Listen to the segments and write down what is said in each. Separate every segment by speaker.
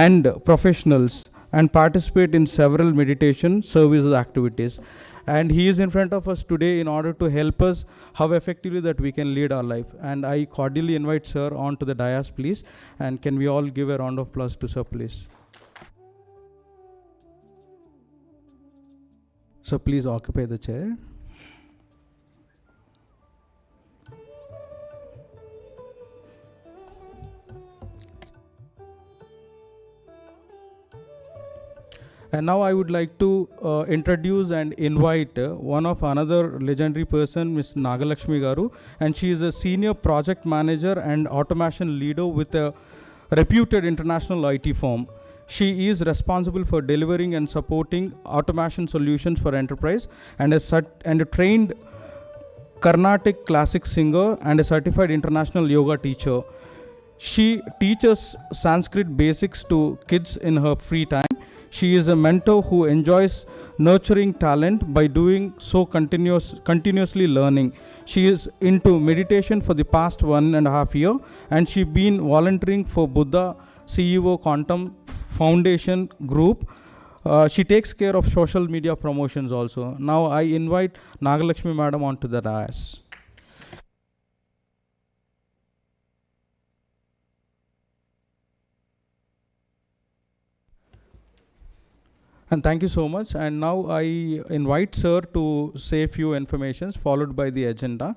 Speaker 1: and professionals and participate in several meditation services activities. And he is in front of us today in order to help us how effectively that we can lead our life. And I cordially invite sir onto the dais, please. And can we all give a round of applause to sir, please? So please occupy the chair. And now I would like to introduce and invite one of another legendary person, Ms. Nagalakshmi Garu, and she is a senior project manager and automation leader with a reputed international IT firm. She is responsible for delivering and supporting automation solutions for enterprise, and a trained Carnatic classic singer and a certified international yoga teacher. She teaches Sanskrit basics to kids in her free time. She is a mentor who enjoys nurturing talent by doing so continuously learning. She is into meditation for the past 1.5 years, and she's been volunteering for Buddha CEO Quantum Foundation Group. She takes care of social media promotions also. Now I invite Nagalakshmi Madam onto the dais. And thank you so much. And now I invite sir to say a few informations followed by the agenda.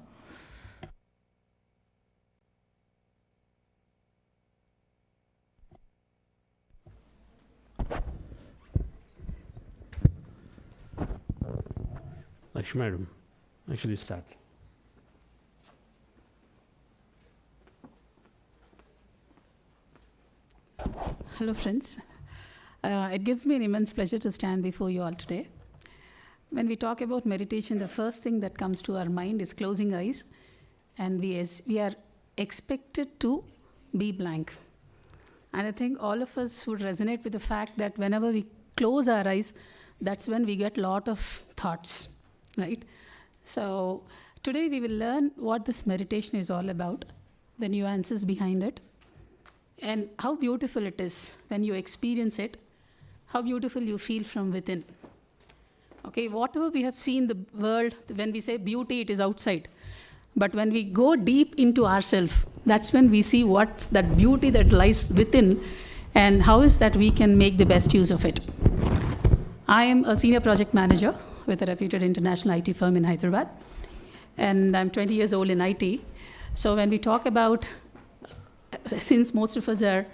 Speaker 2: Lakshmi Madam, actually start.
Speaker 3: Hello friends. It gives me an immense pleasure to stand before you all today. When we talk about meditation, the first thing that comes to our mind is closing eyes, and we are expected to be blank. And I think all of us would resonate with the fact that whenever we close our eyes, that's when we get a lot of thoughts, right? So today we will learn what this meditation is all about, the nuances behind it, and how beautiful it is when you experience it, how beautiful you feel from within. Okay, whatever we have seen the world, when we say beauty, it is outside. But when we go deep into ourselves, that's when we see what's that beauty that lies within, and how is that we can make the best use of it. I am a senior project manager with a reputed international IT firm in Hyderabad, and I'm 20 years old in IT. So when we talk about, since most of us are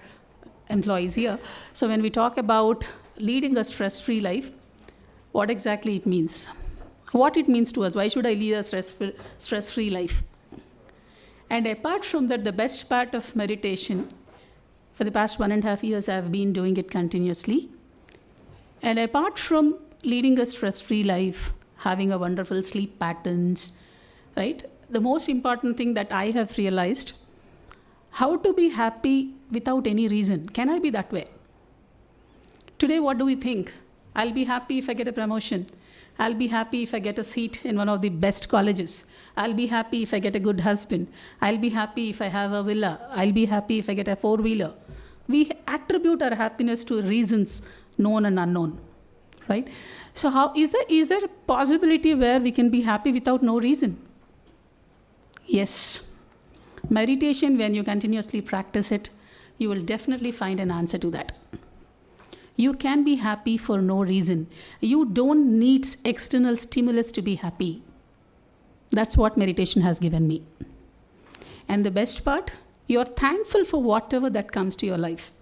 Speaker 3: employees here, so when we talk about leading a stress-free life, what exactly it means, what it means to us, why should I lead a stress-free life? And apart from that, the best part of meditation, for the past 1.5 years, I've been doing it continuously. And apart from leading a stress-free life, having a wonderful sleep patterns, right? The most important thing that I have realized, how to be happy without any reason. Can I be that way? Today, what do we think? I'll be happy if I get a promotion. I'll be happy if I get a seat in one of the best colleges. I'll be happy if I get a good husband. I'll be happy if I have a villa. I'll be happy if I get a four-wheeler. We attribute our happiness to reasons known and unknown, right? So how is there a possibility where we can be happy without no reason? Yes. Meditation, when you continuously practice it, you will definitely find an answer to that. You can be happy for no reason. You don't need external stimulus to be happy. That's what meditation has given me. And the best part, you're thankful for whatever that comes to your life.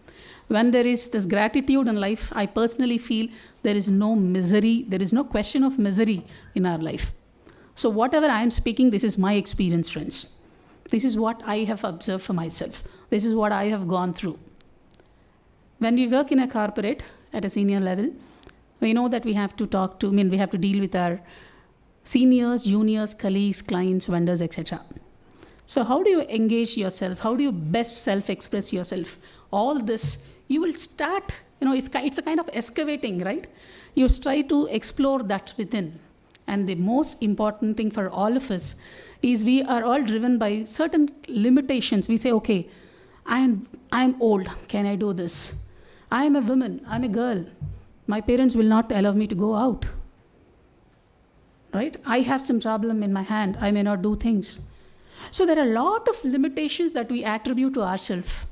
Speaker 3: When there is this gratitude in life, I personally feel there is no misery, there is no question of misery in our life. So whatever I am speaking, this is my experience, friends. This is what I have observed for myself. This is what I have gone through. When we work in a corporate at a senior level, we know that we have to we have to deal with our seniors, juniors, colleagues, clients, vendors, etc. So how do you engage yourself? How do you best self-express yourself? All this, you will start, it's a kind of excavating, right? You try to explore that within. And the most important thing for all of us is we are all driven by certain limitations. We say, okay, I'm old, can I do this? I am a woman, I'm a girl. My parents will not allow me to go out. Right? I have some problem in my hand, I may not do things. So there are a lot of limitations that we attribute to ourselves.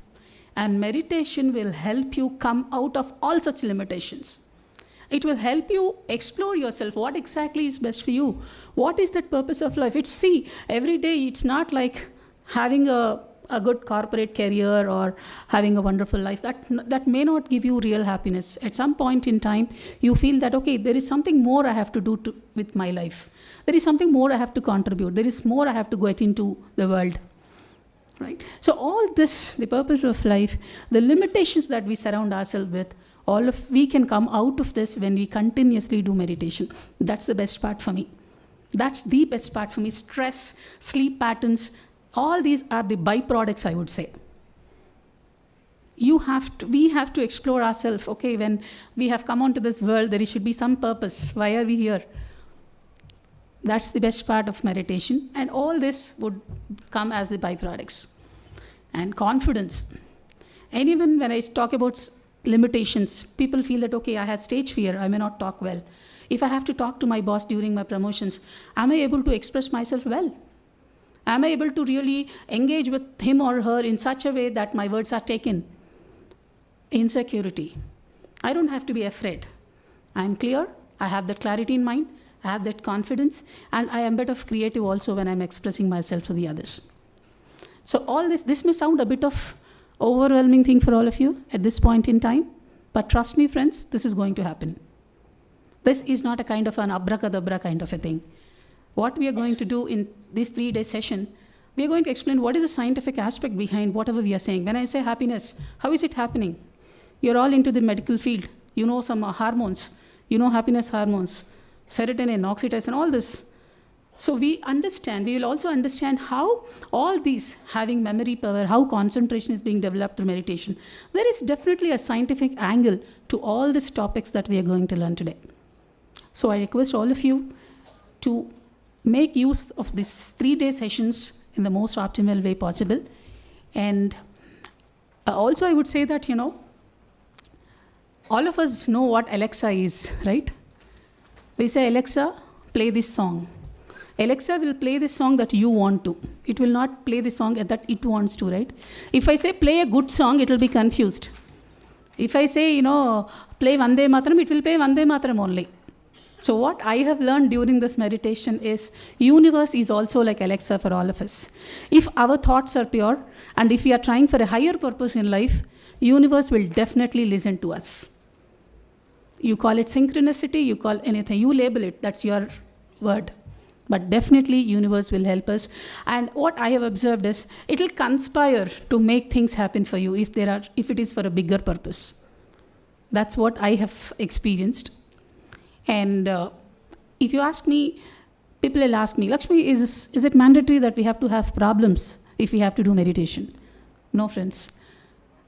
Speaker 3: And meditation will help you come out of all such limitations. It will help you explore yourself. What exactly is best for you? What is that purpose of life? Every day it's not like having a good corporate career or having a wonderful life. That may not give you real happiness. At some point in time, you feel that, okay, there is something more I have to do with my life. There is something more I have to contribute. There is more I have to get into the world. Right? So all this, the purpose of life, the limitations that we surround ourselves with, we can come out of this when we continuously do meditation. That's the best part for me. That's the best part for me. Stress, sleep patterns, all these are the byproducts, I would say. We have to explore ourselves. Okay, when we have come onto this world, there should be some purpose. Why are we here? That's the best part of meditation. And all this would come as the byproducts. And confidence. And even when I talk about limitations, people feel that, okay, I have stage fear, I may not talk well. If I have to talk to my boss during my promotions, am I able to express myself well? Am I able to really engage with him or her in such a way that my words are taken? Insecurity. I don't have to be afraid. I am clear, I have that clarity in mind, I have that confidence, and I am a bit of creative also when I'm expressing myself to the others. So all this may sound a bit of overwhelming thing for all of you at this point in time, but trust me, friends, this is going to happen. This is not a kind of an abracadabra kind of a thing. What we are going to do in this 3-day session, we are going to explain what is the scientific aspect behind whatever we are saying. When I say happiness, how is it happening? You're all into the medical field. You know some hormones. You know happiness hormones, serotonin, oxytocin, all this. So we will also understand how all these, having memory power, how concentration is being developed through meditation. There is definitely a scientific angle to all these topics that we are going to learn today. So I request all of you to make use of these 3-day sessions in the most optimal way possible. And also I would say that, all of us know what Alexa is, right? We say, Alexa, play this song. Alexa will play the song that you want to. It will not play the song that it wants to, right? If I say play a good song, it will be confused. If I say, play Vande Mataram, it will play Vande Mataram only. So what I have learned during this meditation is universe is also like Alexa for all of us. If our thoughts are pure and if we are trying for a higher purpose in life, universe will definitely listen to us. You call it synchronicity, you call anything, you label it, that's your word. But definitely universe will help us. And what I have observed is it will conspire to make things happen for you if it is for a bigger purpose. That's what I have experienced. And if you ask me, people will ask me, Lakshmi, is it mandatory that we have to have problems if we have to do meditation? No, friends.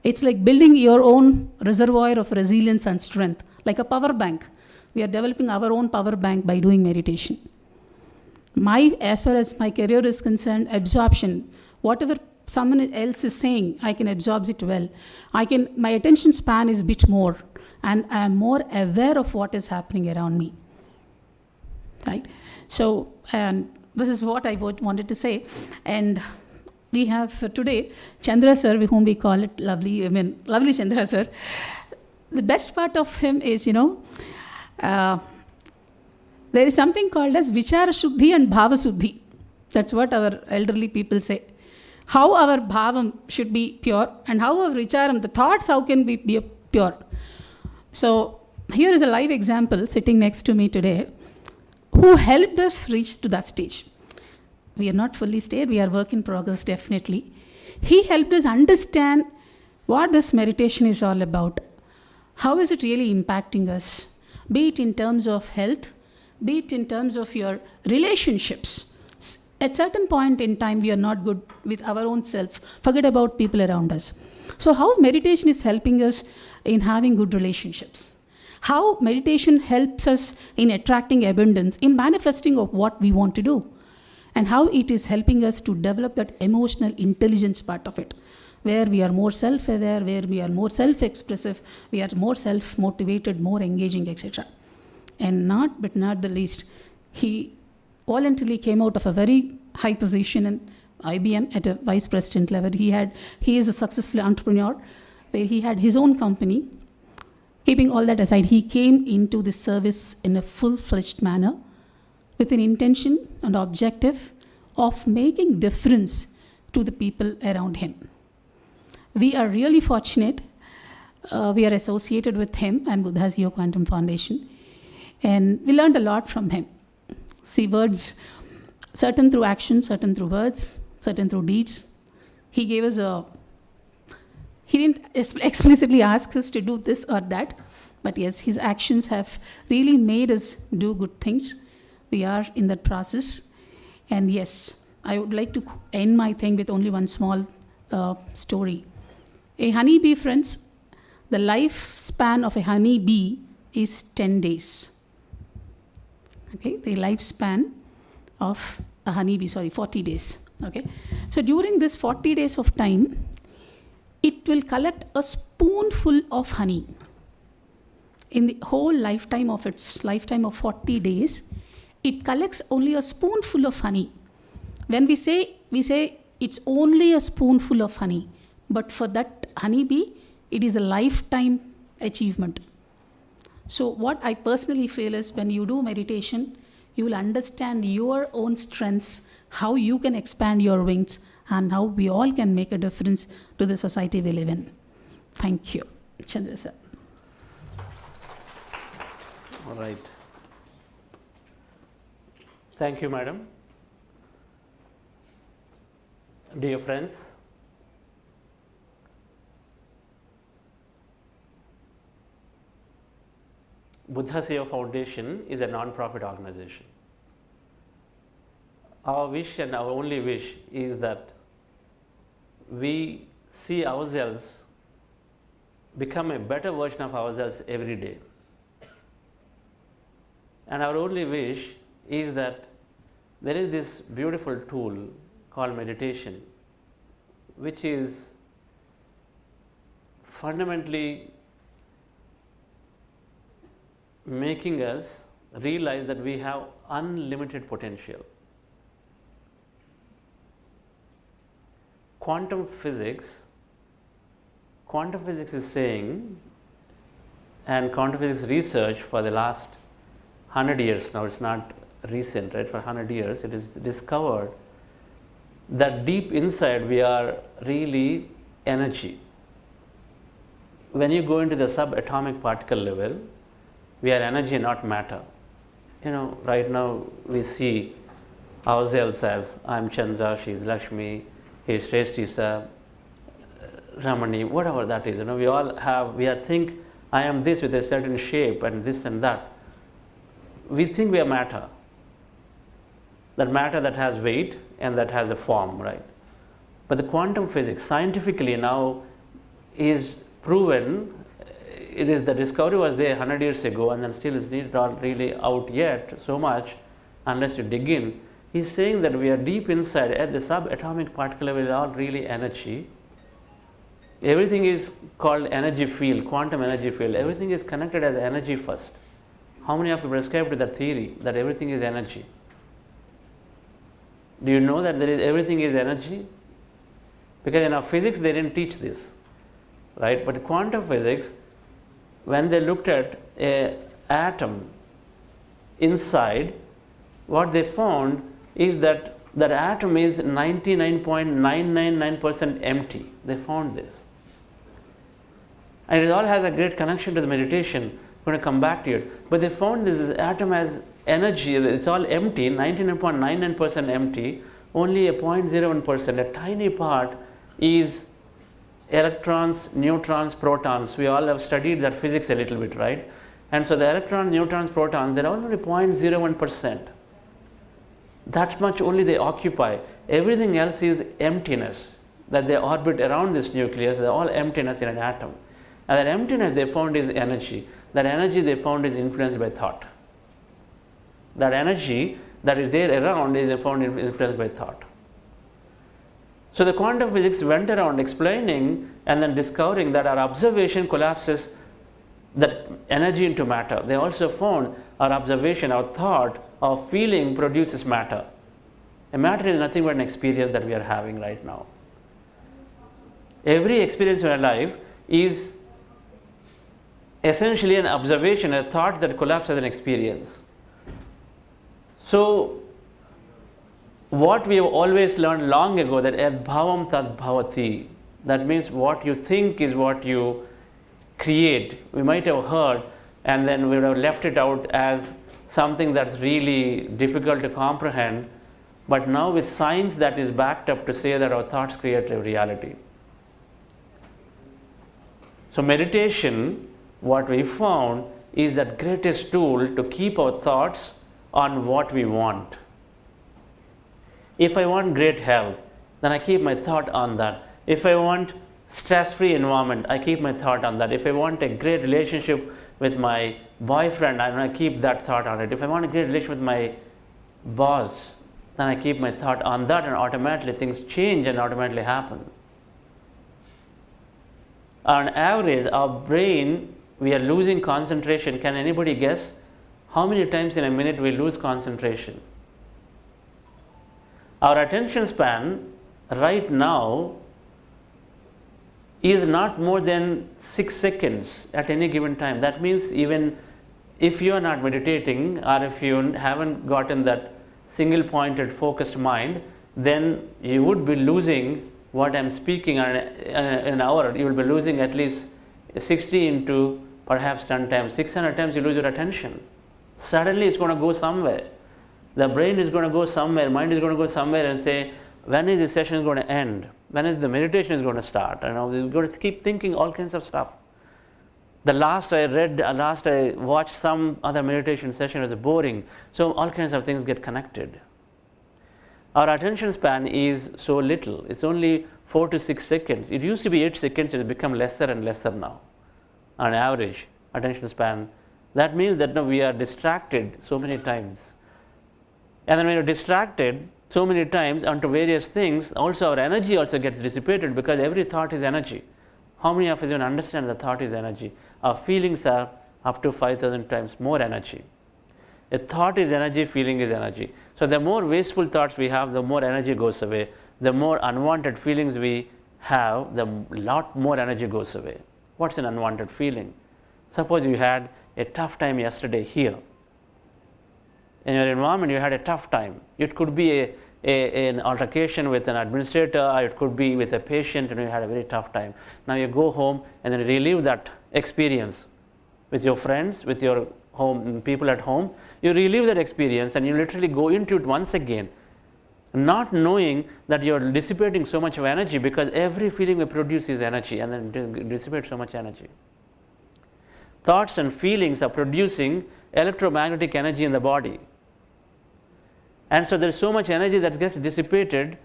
Speaker 3: It's like building your own reservoir of resilience and strength, like a power bank. We are developing our own power bank by doing meditation. As far as my career is concerned, absorption, whatever someone else is saying, I can absorb it well. My attention span is a bit more, and I am more aware of what is happening around me. Right? So, this is what I wanted to say. And we have today Chandra sir, whom we call it lovely Chandra sir. The best part of him is, there is something called as Vichara Shuddhi and Bhava Shuddhi. That's what our elderly people say. How our bhavam should be pure and how our vicharam, the thoughts, how can we be pure. So here is a live example sitting next to me today who helped us reach to that stage. We are not fully stayed, we are work in progress definitely. He helped us understand what this meditation is all about. How is it really impacting us? Be it in terms of health, be it in terms of your relationships. At certain point in time, we are not good with our own self. Forget about people around us. So how meditation is helping us in having good relationships? How meditation helps us in attracting abundance, in manifesting of what we want to do? And how it is helping us to develop that emotional intelligence part of it. where we are more self-aware, where we are more self-expressive, we are more self-motivated, more engaging, etc. And not the least, he voluntarily came out of a very high position in IBM at a vice president level. He is a successful entrepreneur where he had his own company. Keeping all that aside, he came into this service in a full-fledged manner with an intention and objective of making difference to the people around him. We are really fortunate. We are associated with him and Buddha's Yoga Quantum Foundation. And we learned a lot from him. See, words, certain through action, certain through words, certain through deeds. He gave us he didn't explicitly ask us to do this or that, but yes, his actions have really made us do good things. We are in that process. And yes, I would like to end my thing with only one small story. A honeybee, friends, the lifespan of a honeybee is 10 days. Okay, the lifespan of a honeybee, 40 days. Okay, so during this 40 days of time, it will collect a spoonful of honey. In the whole lifetime of 40 days, it collects only a spoonful of honey. When we say it's only a spoonful of honey, but for that honeybee, it is a lifetime achievement. So what I personally feel is when you do meditation, you will understand your own strengths, how you can expand your wings, and how we all can make a difference to the society we live in. Thank you. Chandra sir.
Speaker 2: All right. Thank you, madam. Dear friends, Buddha Seva Foundation is a non-profit organization. Our wish and our only wish is that we see ourselves become a better version of ourselves every day. And our only wish is that there is this beautiful tool called meditation, which is fundamentally making us realize that we have unlimited potential. Quantum physics is saying, and quantum physics research for the last 100 years, now it's not recent, right? For 100 years it is discovered that deep inside we are really energy. When you go into the subatomic particle level, we are energy, not matter. Right now we see ourselves as I'm Chandra, she is Lakshmi, he is Shrestisa, Ramani, whatever that is. We think I am this with a certain shape and this and that. We think we are matter. That matter that has weight and that has a form, right? But the quantum physics scientifically now is proven. It is the discovery was there 100 years ago, and then still is not really out yet so much unless you dig in. He's saying that we are deep inside at the subatomic particle level, all really energy. Everything is called energy field, quantum energy field. Everything is connected as energy first. How many of you prescribe to that theory that everything is energy? Do you know that everything is energy? Because in our physics they didn't teach this, right? But quantum physics, when they looked at an atom inside, what they found is that that atom is 99.999% empty. They found this. And it all has a great connection to the meditation. I'm going to come back to it. But they found this atom as energy, it's all empty, 99.99% empty, only a 0.01%, a tiny part is electrons, neutrons, protons. We all have studied that physics a little bit, right? And so the electrons, neutrons, protons, they're only 0.01%. That much only they occupy. Everything else is emptiness, that they orbit around this nucleus. They're all emptiness in an atom. And that emptiness they found is energy. That energy they found is influenced by thought. That energy that is there around is found influenced by thought. So the quantum physics went around explaining and then discovering that our observation collapses that energy into matter. They also found our observation, our thought, our feeling produces matter. A matter is nothing but an experience that we are having right now. Every experience in our life is essentially an observation, a thought that collapses as an experience. So, what we have always learned long ago, that yad bhavam tad bhavati, that means what you think is what you create. We might have heard and then we would have left it out as something that's really difficult to comprehend, but now with science that is backed up to say that our thoughts create a reality. So meditation, what we found, is that greatest tool to keep our thoughts on what we want. If I want great health, then I keep my thought on that. If I want stress-free environment, I keep my thought on that. If I want a great relationship with my boyfriend, I'm going to keep that thought on it. If I want a great relationship with my boss, then I keep my thought on that, and automatically things change and automatically happen. On average, our brain, we are losing concentration. Can anybody guess how many times in a minute we lose concentration? Our attention span right now is not more than 6 seconds at any given time. That means even if you are not meditating, or if you haven't gotten that single pointed focused mind, then you would be losing what I am speaking in an hour. You will be losing at least 60 into perhaps 10 times, 600 times you lose your attention. Suddenly it's going to go somewhere. The brain is going to go somewhere, mind is going to go somewhere and say, when is this session going to end? When is the meditation is going to start? We're going to keep thinking all kinds of stuff. Last I watched some other meditation session was boring. So all kinds of things get connected. Our attention span is so little. It's only 4 to 6 seconds. It used to be 8 seconds. It has become lesser and lesser now. On average, attention span. That means that now we are distracted so many times. And then when you're distracted so many times onto various things, also our energy also gets dissipated, because every thought is energy. How many of us even understand that thought is energy? Our feelings are up to 5,000 times more energy. A thought is energy, feeling is energy. So the more wasteful thoughts we have, the more energy goes away. The more unwanted feelings we have, the lot more energy goes away. What's an unwanted feeling? Suppose you had a tough time yesterday here. In your environment, you had a tough time. It could be an altercation with an administrator, or it could be with a patient, and you had a very tough time. Now you go home and then relive that experience with your friends, with your home people at home. You relive that experience and you literally go into it once again, not knowing that you are dissipating so much of energy, because every feeling we produce is energy, and then dissipate so much energy. Thoughts and feelings are producing electromagnetic energy in the body. And so there is so much energy that gets dissipated,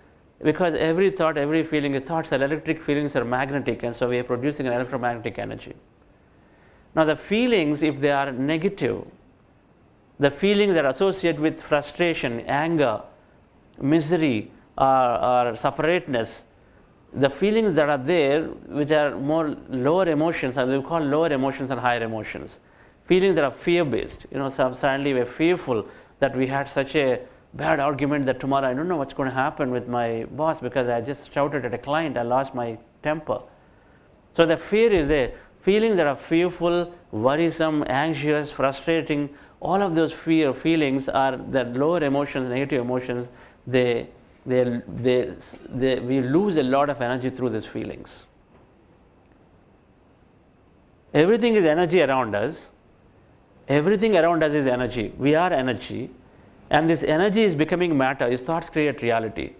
Speaker 2: because every thought, every feeling is thoughts are electric, feelings are magnetic, and so we are producing an electromagnetic energy. Now the feelings, if they are negative, the feelings that are associated with frustration, anger, misery, or separateness, the feelings that are there, which are more lower emotions, and we call lower emotions and higher emotions. Feelings that are fear-based. Suddenly we're fearful that we had such a bad argument that tomorrow I don't know what's going to happen with my boss, because I just shouted at a client, I lost my temper. So the fear is there. Feelings that are fearful, worrisome, anxious, frustrating, all of those feelings are the lower emotions, negative emotions. We lose a lot of energy through these feelings. Everything is energy around us. Everything around us is energy. We are energy. And this energy is becoming matter. These thoughts create reality.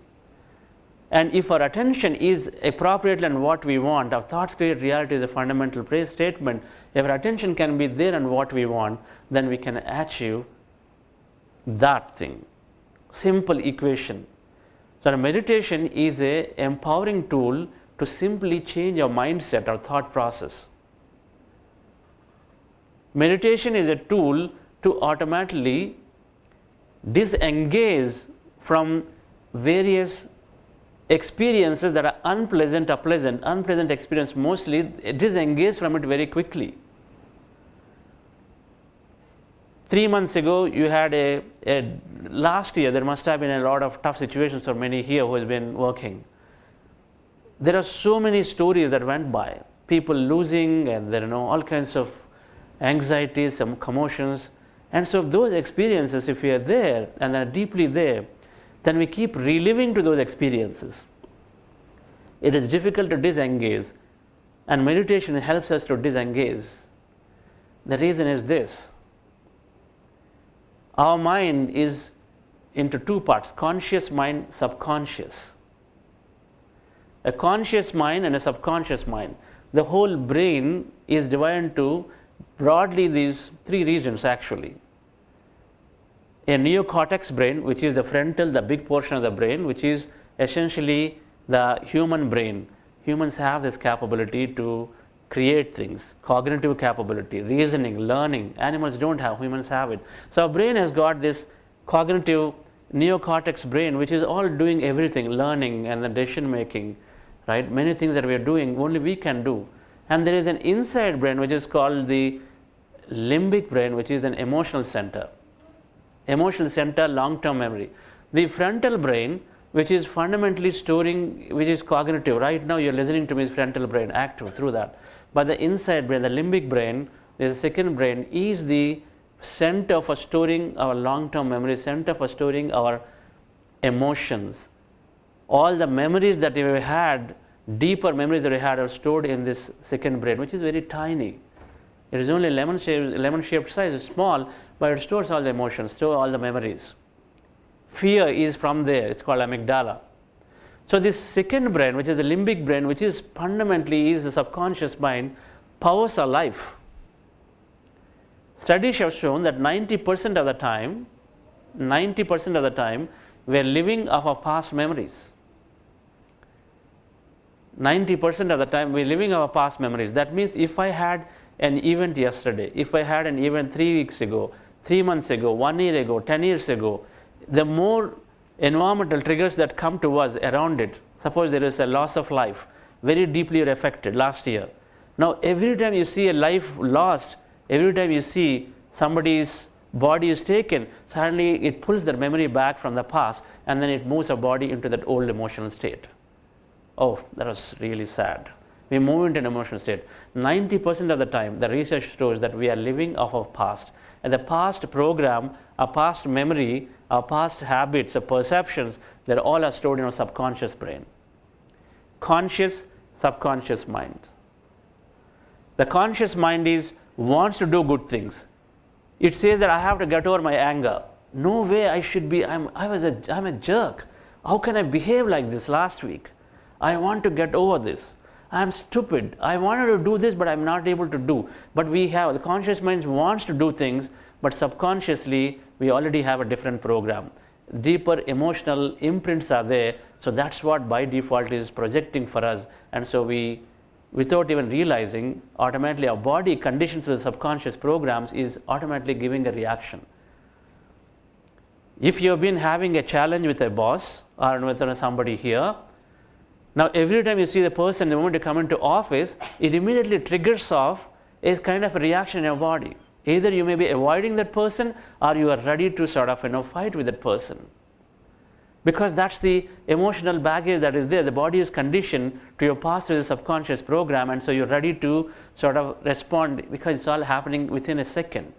Speaker 2: And if our attention is appropriately on what we want, our thoughts create reality is a fundamental statement. If our attention can be there on what we want, then we can achieve that thing. Simple equation. So meditation is an empowering tool to simply change our mindset, our thought process. Meditation is a tool to automatically disengage from various experiences that are unpleasant or pleasant. Unpleasant experience mostly disengage from it very quickly. 3 months ago, you had last year there must have been a lot of tough situations for many here who has been working. There are so many stories that went by, people losing, and there are all kinds of anxieties, some commotions. And so those experiences, if we are there and are deeply there, then we keep reliving to those experiences. It is difficult to disengage, and meditation helps us to disengage. The reason is this: our mind is into two parts, conscious mind, subconscious. A conscious mind and a subconscious mind. The whole brain is divided into broadly these three regions actually. A neocortex brain, which is the frontal, the big portion of the brain, which is essentially the human brain. Humans have this capability to create things, cognitive capability, reasoning, learning. Animals don't have, humans have it. So our brain has got this cognitive neocortex brain, which is all doing everything, learning and the decision making, right? Many things that we are doing, only we can do. And there is an inside brain which is called the limbic brain, which is an emotional center. Emotional center, long-term memory. The frontal brain, which is fundamentally storing, which is cognitive. Right now you're listening to me, is frontal brain, active through that. But the inside brain, the limbic brain, the second brain, is the center for storing our long-term memory, center for storing our emotions. All the memories that we had, deeper memories that we had, are stored in this second brain, which is very tiny. It is only lemon-shaped size, it's small, but it stores all the emotions, stores all the memories. Fear is from there, it's called amygdala. So this second brain, which is the limbic brain, which is fundamentally is the subconscious mind, powers our life. Studies have shown that 90% of the time, we are living off our past memories. 90% of the time we are living our past memories. That means if I had an event yesterday, if I had an event 3 weeks ago, 3 months ago, 1 year ago, 10 years ago, the more environmental triggers that come to us around it. Suppose there is a loss of life, very deeply affected last year. Now every time you see a life lost, every time you see somebody's body is taken, suddenly it pulls their memory back from the past, and then it moves our body into that old emotional state. Oh, that was really sad. We move into an emotional state. 90% of the time, the research shows that we are living off of past. And the past program, our past memory, our past habits, our perceptions, they all are stored in our subconscious brain. Conscious, subconscious mind. The conscious mind wants to do good things. It says that I have to get over my anger. No way I should be, I'm a jerk. How can I behave like this last week? I want to get over this. I'm stupid. I wanted to do this, but I'm not able to do. But the conscious mind wants to do things, but subconsciously we already have a different program. Deeper emotional imprints are there, so that's what by default is projecting for us. And so we, without even realizing, automatically our body conditions with subconscious programs is automatically giving a reaction. If you have been having a challenge with a boss or with somebody here, now every time you see the person, the moment you come into office, it immediately triggers off a kind of a reaction in your body. Either you may be avoiding that person, or you are ready to sort of fight with that person. Because that's the emotional baggage that is there. The body is conditioned to your past with a subconscious program, and so you're ready to sort of respond because it's all happening within a second.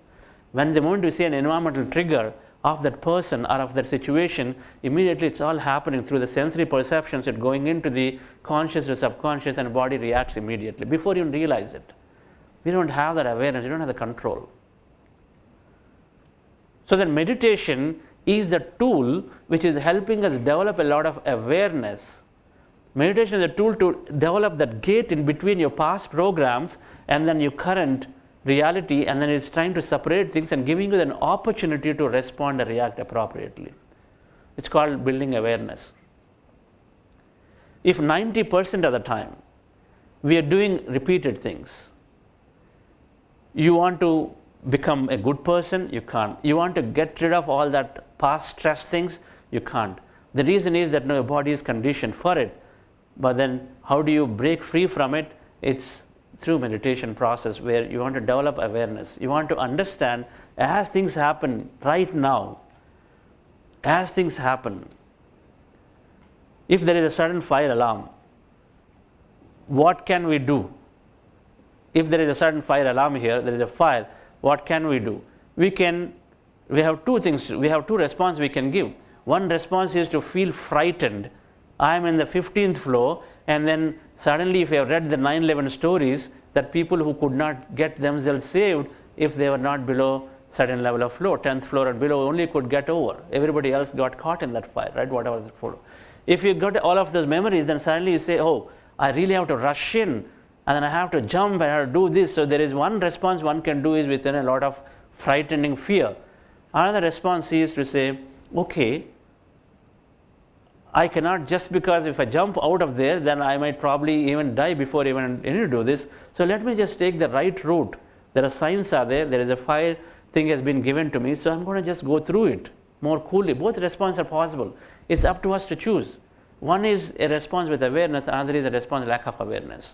Speaker 2: When the moment you see an environmental trigger of that person or of that situation, immediately it's all happening through the sensory perceptions, it's going into the conscious to subconscious, and the body reacts immediately before you realize it. We don't have that awareness, we don't have the control. So then meditation is the tool which is helping us develop a lot of awareness. Meditation is a tool to develop that gate in between your past programs and then your current reality, and then it's trying to separate things and giving you an opportunity to respond and react appropriately. It's called building awareness. If 90% of the time we are doing repeated things, you want to become a good person, you can't. You want to get rid of all that past stress things, you can't. The reason is that your body is conditioned for it. But then how do you break free from it? It's through meditation process, where you want to develop awareness. You want to understand, as things happen right now, as things happen, if there is a sudden fire alarm, what can we do? If there is a sudden fire alarm here, there is a fire, what can we do? We have two things, we have two responses we can give. One response is to feel frightened. I am in the 15th floor, and then suddenly, if you have read the 9/11 stories, that people who could not get themselves saved if they were not below certain level of floor, 10th floor and below, only could get over. Everybody else got caught in that fire, right? Whatever the floor. If you got all of those memories, then suddenly you say, oh, I really have to rush in, and then I have to jump, I have to do this. So there is one response one can do is within a lot of frightening fear. Another response is to say, okay, I cannot, just because if I jump out of there, then I might probably even die before even I need to do this. So let me just take the right route. There are signs are there, there is a fire thing has been given to me, so I'm going to just go through it more coolly. Both responses are possible. It's up to us to choose. One is a response with awareness, another is a response lack of awareness.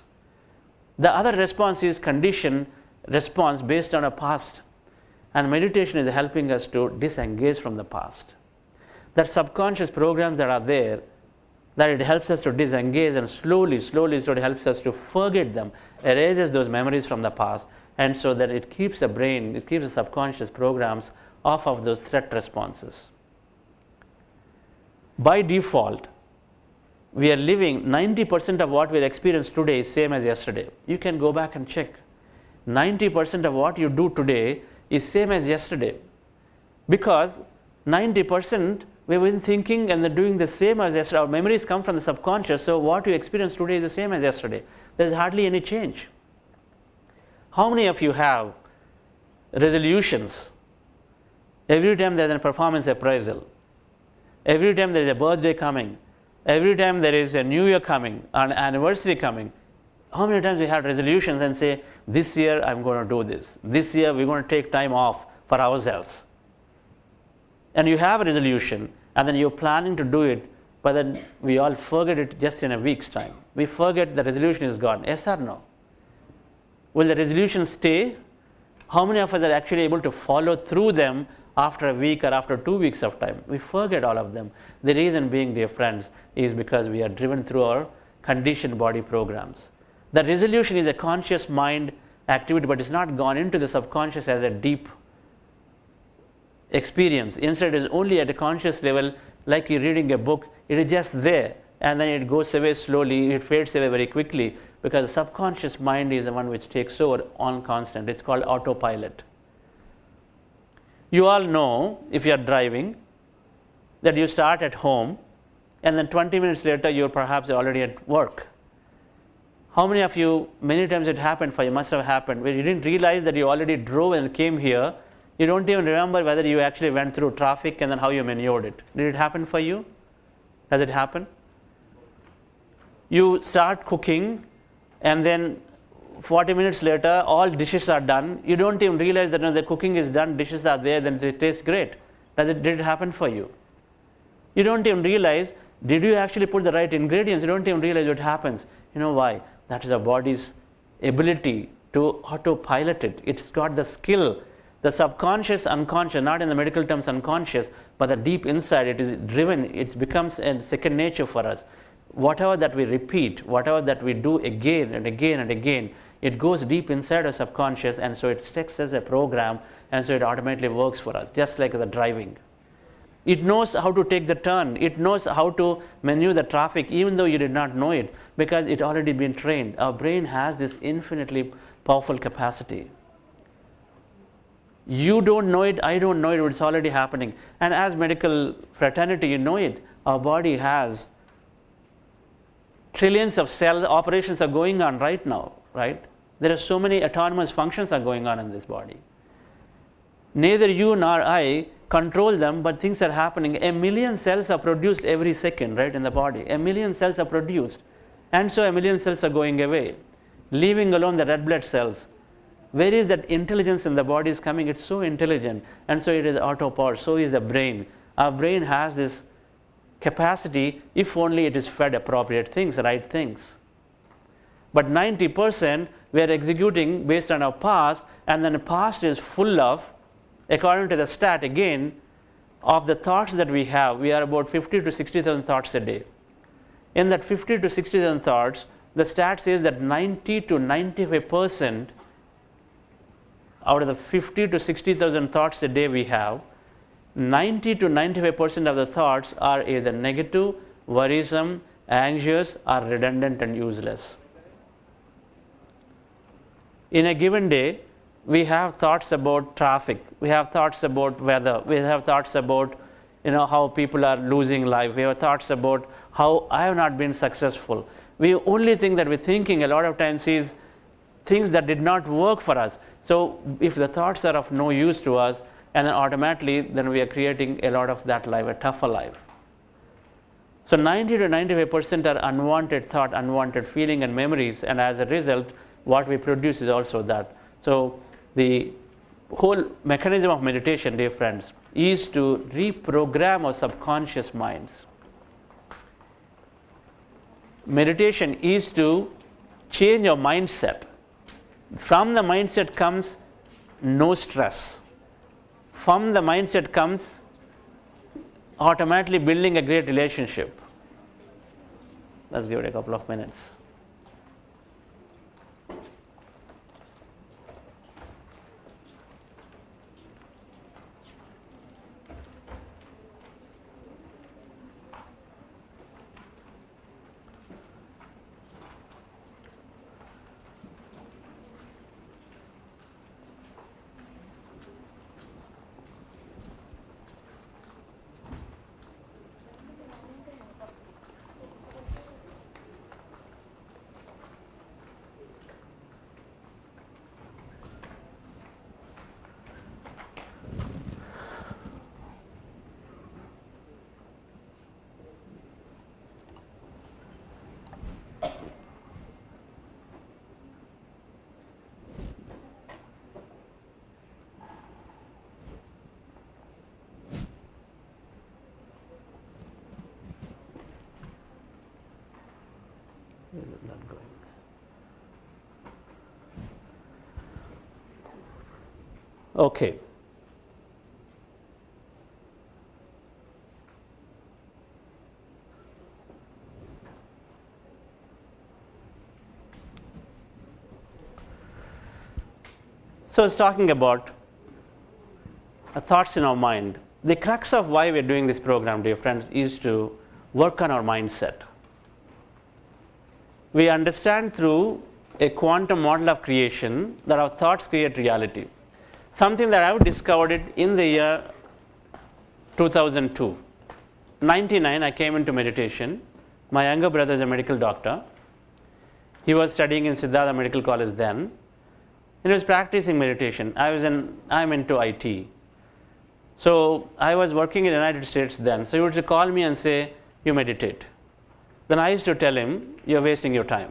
Speaker 2: The other response is conditioned response based on a past. And meditation is helping us to disengage from the past. That subconscious programs that are there, that it helps us to disengage, and slowly it helps us to forget them, erases those memories from the past, and so that it keeps the brain, it keeps the subconscious programs off of those threat responses. By default, we are living 90% of what we experience today is same as yesterday. You can go back and check. 90% of what you do today is same as yesterday, because 90% we've been thinking and then doing the same as yesterday. Our memories come from the subconscious, so what you experience today is the same as yesterday. There's hardly any change. How many of you have resolutions? Every time there's a performance appraisal, every time there's a birthday coming, every time there is a new year coming, an anniversary coming, how many times we have resolutions and say, this year I'm going to do this, this year we're going to take time off for ourselves. And you have a resolution, and then you're planning to do it, but then we all forget it just in a week's time. We forget the resolution is gone. Yes or no? Will the resolution stay? How many of us are actually able to follow through them after a week or after 2 weeks of time? We forget all of them. The reason being, dear friends, is because we are driven through our conditioned body programs. The resolution is a conscious mind activity, but it's not gone into the subconscious as a deep experience. Instead, it is only at a conscious level, like you're reading a book, it is just there, and then it goes away slowly, it fades away very quickly, because the subconscious mind is the one which takes over on constant. It's called autopilot. You all know, if you are driving, that you start at home, and then 20 minutes later you're perhaps already at work. How many of you, many times it happened for you, must have happened, where you didn't realize that you already drove and came here. You don't even remember whether you actually went through traffic and then how you maneuvered it. Did it happen for you? Has it happened? You start cooking, and then 40 minutes later all dishes are done. You don't even realize that the cooking is done, dishes are there, then it tastes great. Did it happen for you? You don't even realize, did you actually put the right ingredients? You don't even realize what happens. You know why? That is our body's ability to autopilot it. It's got the skill. The subconscious, unconscious, not in the medical terms unconscious, but the deep inside, it is driven, it becomes a second nature for us. Whatever that we repeat, whatever that we do again and again and again, it goes deep inside our subconscious, and so it sticks as a program, and so it automatically works for us, just like the driving. It knows how to take the turn, it knows how to maneuver the traffic, even though you did not know it, because it already been trained. Our brain has this infinitely powerful capacity. You don't know it, I don't know it, but it's already happening. And as medical fraternity, you know it. Our body has trillions of cell operations are going on right now, right? There are so many autonomous functions are going on in this body. Neither you nor I control them, but things are happening. 1 million cells are produced every second, right, in the body. 1 million cells are produced, and so 1 million cells are going away, leaving alone the red blood cells. Where is that intelligence in the body is coming? It's so intelligent, and so it is autopowered. So is the brain. Our brain has this capacity if only it is fed appropriate things, right things. But 90% we are executing based on our past, and then the past is full of, according to the stat again, of the thoughts that we have, we are about 50 to 60,000 thoughts a day. In that 50 to 60,000 thoughts, the stat says that 90 to 95% out of the 50 to 60,000 thoughts a day we have, 90 to 95% of the thoughts are either negative, worrisome, anxious, or redundant and useless. In a given day, we have thoughts about traffic, we have thoughts about weather, we have thoughts about how people are losing life, we have thoughts about how I have not been successful. The only thing that we're thinking a lot of times is things that did not work for us. So if the thoughts are of no use to us, and then automatically then we are creating a lot of that life, a tougher life. So 90 to 95% are unwanted thought, unwanted feeling and memories, and as a result what we produce is also that. So the whole mechanism of meditation, dear friends, is to reprogram our subconscious minds. Meditation is to change your mindset. From the mindset comes no stress. From the mindset comes automatically building a great relationship. Let's give it a couple of minutes. Not going. Okay. So it's talking about thoughts in our mind. The crux of why we're doing this program, dear friends, is to work on our mindset. We understand through a quantum model of creation that our thoughts create reality. Something that I've discovered it in the year 2002. 99, I came into meditation. My younger brother is a medical doctor. He was studying in Siddhartha Medical College then. And he was practicing meditation. I'm into IT. So I was working in the United States then. So he would call me and say, you meditate. Then I used to tell him, you're wasting your time.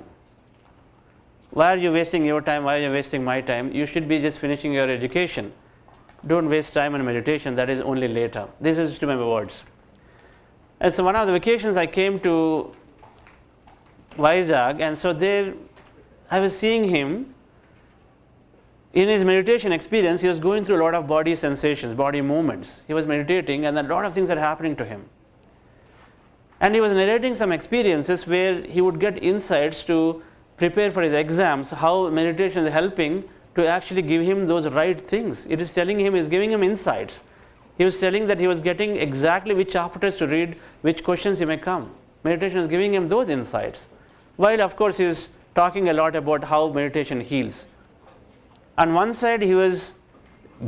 Speaker 2: Why are you wasting your time? Why are you wasting my time? You should be just finishing your education. Don't waste time on meditation, that is only later. This is to my words. And so one of the vacations I came to Vizag, and so there I was seeing him. In his meditation experience, he was going through a lot of body sensations, body movements. He was meditating and a lot of things are happening to him. And he was narrating some experiences where he would get insights to prepare for his exams, how meditation is helping to actually give him those right things. It is telling him, is giving him insights. He was telling that he was getting exactly which chapters to read, which questions he may come. Meditation is giving him those insights. While of course he is talking a lot about how meditation heals. On one side he was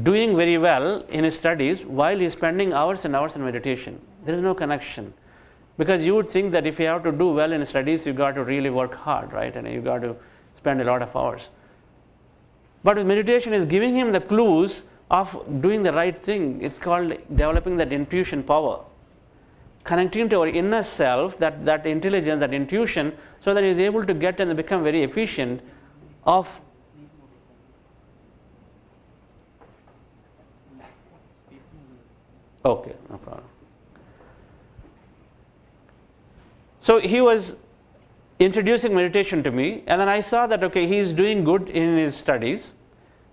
Speaker 2: doing very well in his studies while he is spending hours and hours in meditation. There is no connection. Because you would think that if you have to do well in studies, you got to really work hard, right? And you got to spend a lot of hours. But with meditation is giving him the clues of doing the right thing. It's called developing that intuition power. Connecting to our inner self, that intelligence, that intuition, so that he is able to get and become very efficient of okay, no problem. So he was introducing meditation to me, and then I saw that, okay, he is doing good in his studies,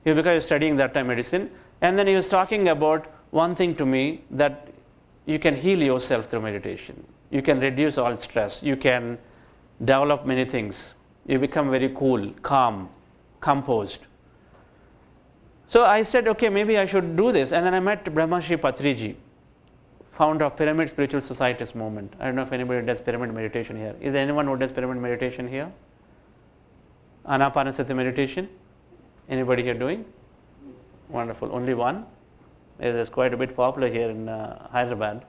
Speaker 2: because he was studying that time medicine, and then he was talking about one thing to me, that you can heal yourself through meditation. You can reduce all stress. You can develop many things. You become very cool, calm, composed. So I said, okay, maybe I should do this. And then I met Brahmarshi Patriji, founder of Pyramid Spiritual Societies movement. I don't know if anybody does pyramid meditation here. Is there anyone who does pyramid meditation here? Anapanasati meditation? Anybody here doing? Wonderful. Only one? It is quite a bit popular here in Hyderabad.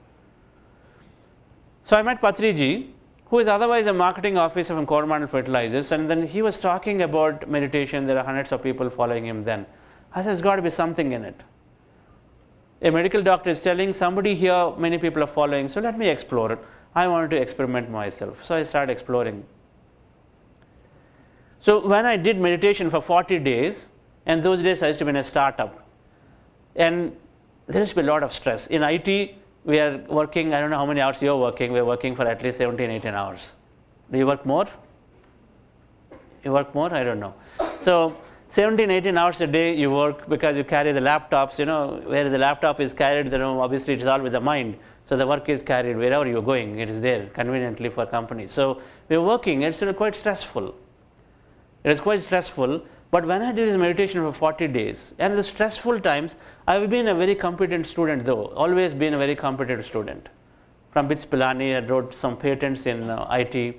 Speaker 2: So I met Patriji, who is otherwise a marketing officer from Coromandel Fertilizers, and then he was talking about meditation. There are hundreds of people following him then. I said, there's got to be something in it. A medical doctor is telling somebody here, many people are following, so let me explore it. I wanted to experiment myself. So I started exploring. So when I did meditation for 40 days, and those days I used to be in a startup, and there used to be a lot of stress. In IT, we are working, I don't know how many hours you're working, we're working for at least 17, 18 hours. Do you work more? You work more? I don't know. So 17, 18 hours a day you work because you carry the laptops, where the laptop is carried, obviously it is all with the mind. So the work is carried wherever you're going, it is there conveniently for companies. So we're working, it's quite stressful. It is quite stressful. But when I did this meditation for 40 days, and the stressful times, I've been a very competent student though, always been a very competent student. From BITS Pilani, I wrote some patents in IT,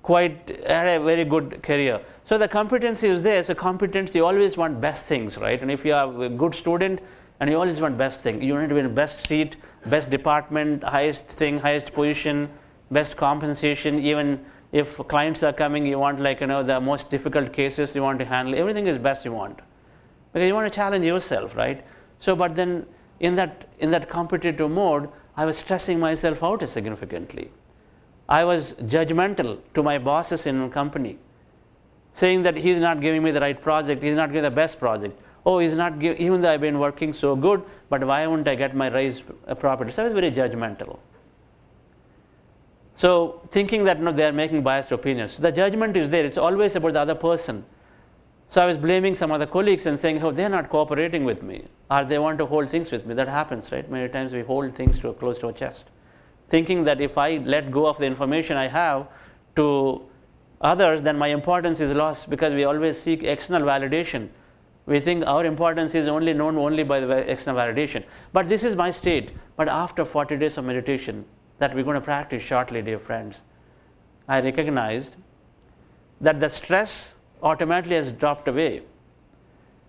Speaker 2: had a very good career. So the competency is there. So competency, you always want best things, right? And if you are a good student, and you always want best thing, you need to be in the best seat, best department, highest thing, highest position, best compensation. Even if clients are coming, you want the most difficult cases you want to handle. Everything is best you want, because you want to challenge yourself, right? So, but then in that competitive mode, I was stressing myself out significantly. I was judgmental to my bosses in the company, saying that he's not giving me the right project, he's not giving the best project. Oh, he's not giving, even though I've been working so good, but why won't I get my raise properly? So I was very judgmental. So thinking that they are making biased opinions. The judgment is there, it's always about the other person. So I was blaming some other colleagues and saying, oh, they're not cooperating with me, or they want to hold things with me. That happens, right? Many times we hold things close to our chest, thinking that if I let go of the information I have to others, then my importance is lost, because we always seek external validation. We think our importance is only known only by the external validation. But this is my state. But after 40 days of meditation that we're going to practice shortly, dear friends, I recognized that the stress automatically has dropped away.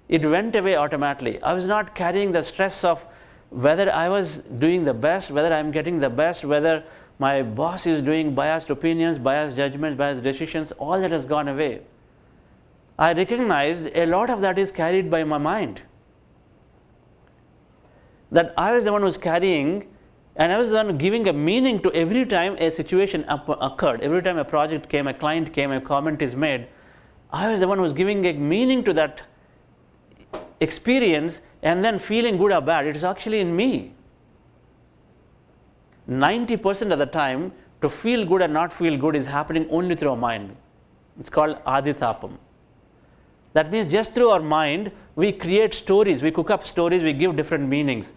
Speaker 2: It went away automatically. I was not carrying the stress of whether I was doing the best, whether I'm getting the best, whether my boss is doing biased opinions, biased judgments, biased decisions. All that has gone away. I recognized a lot of that is carried by my mind. That I was the one who was carrying, and I was the one giving a meaning to every time a situation occurred, every time a project came, a client came, a comment is made. I was the one who was giving a meaning to that experience, and then feeling good or bad. It is actually in me. 90% of the time, to feel good and not feel good is happening only through our mind. It's called aditapam. That means just through our mind, we create stories, we cook up stories, we give different meanings.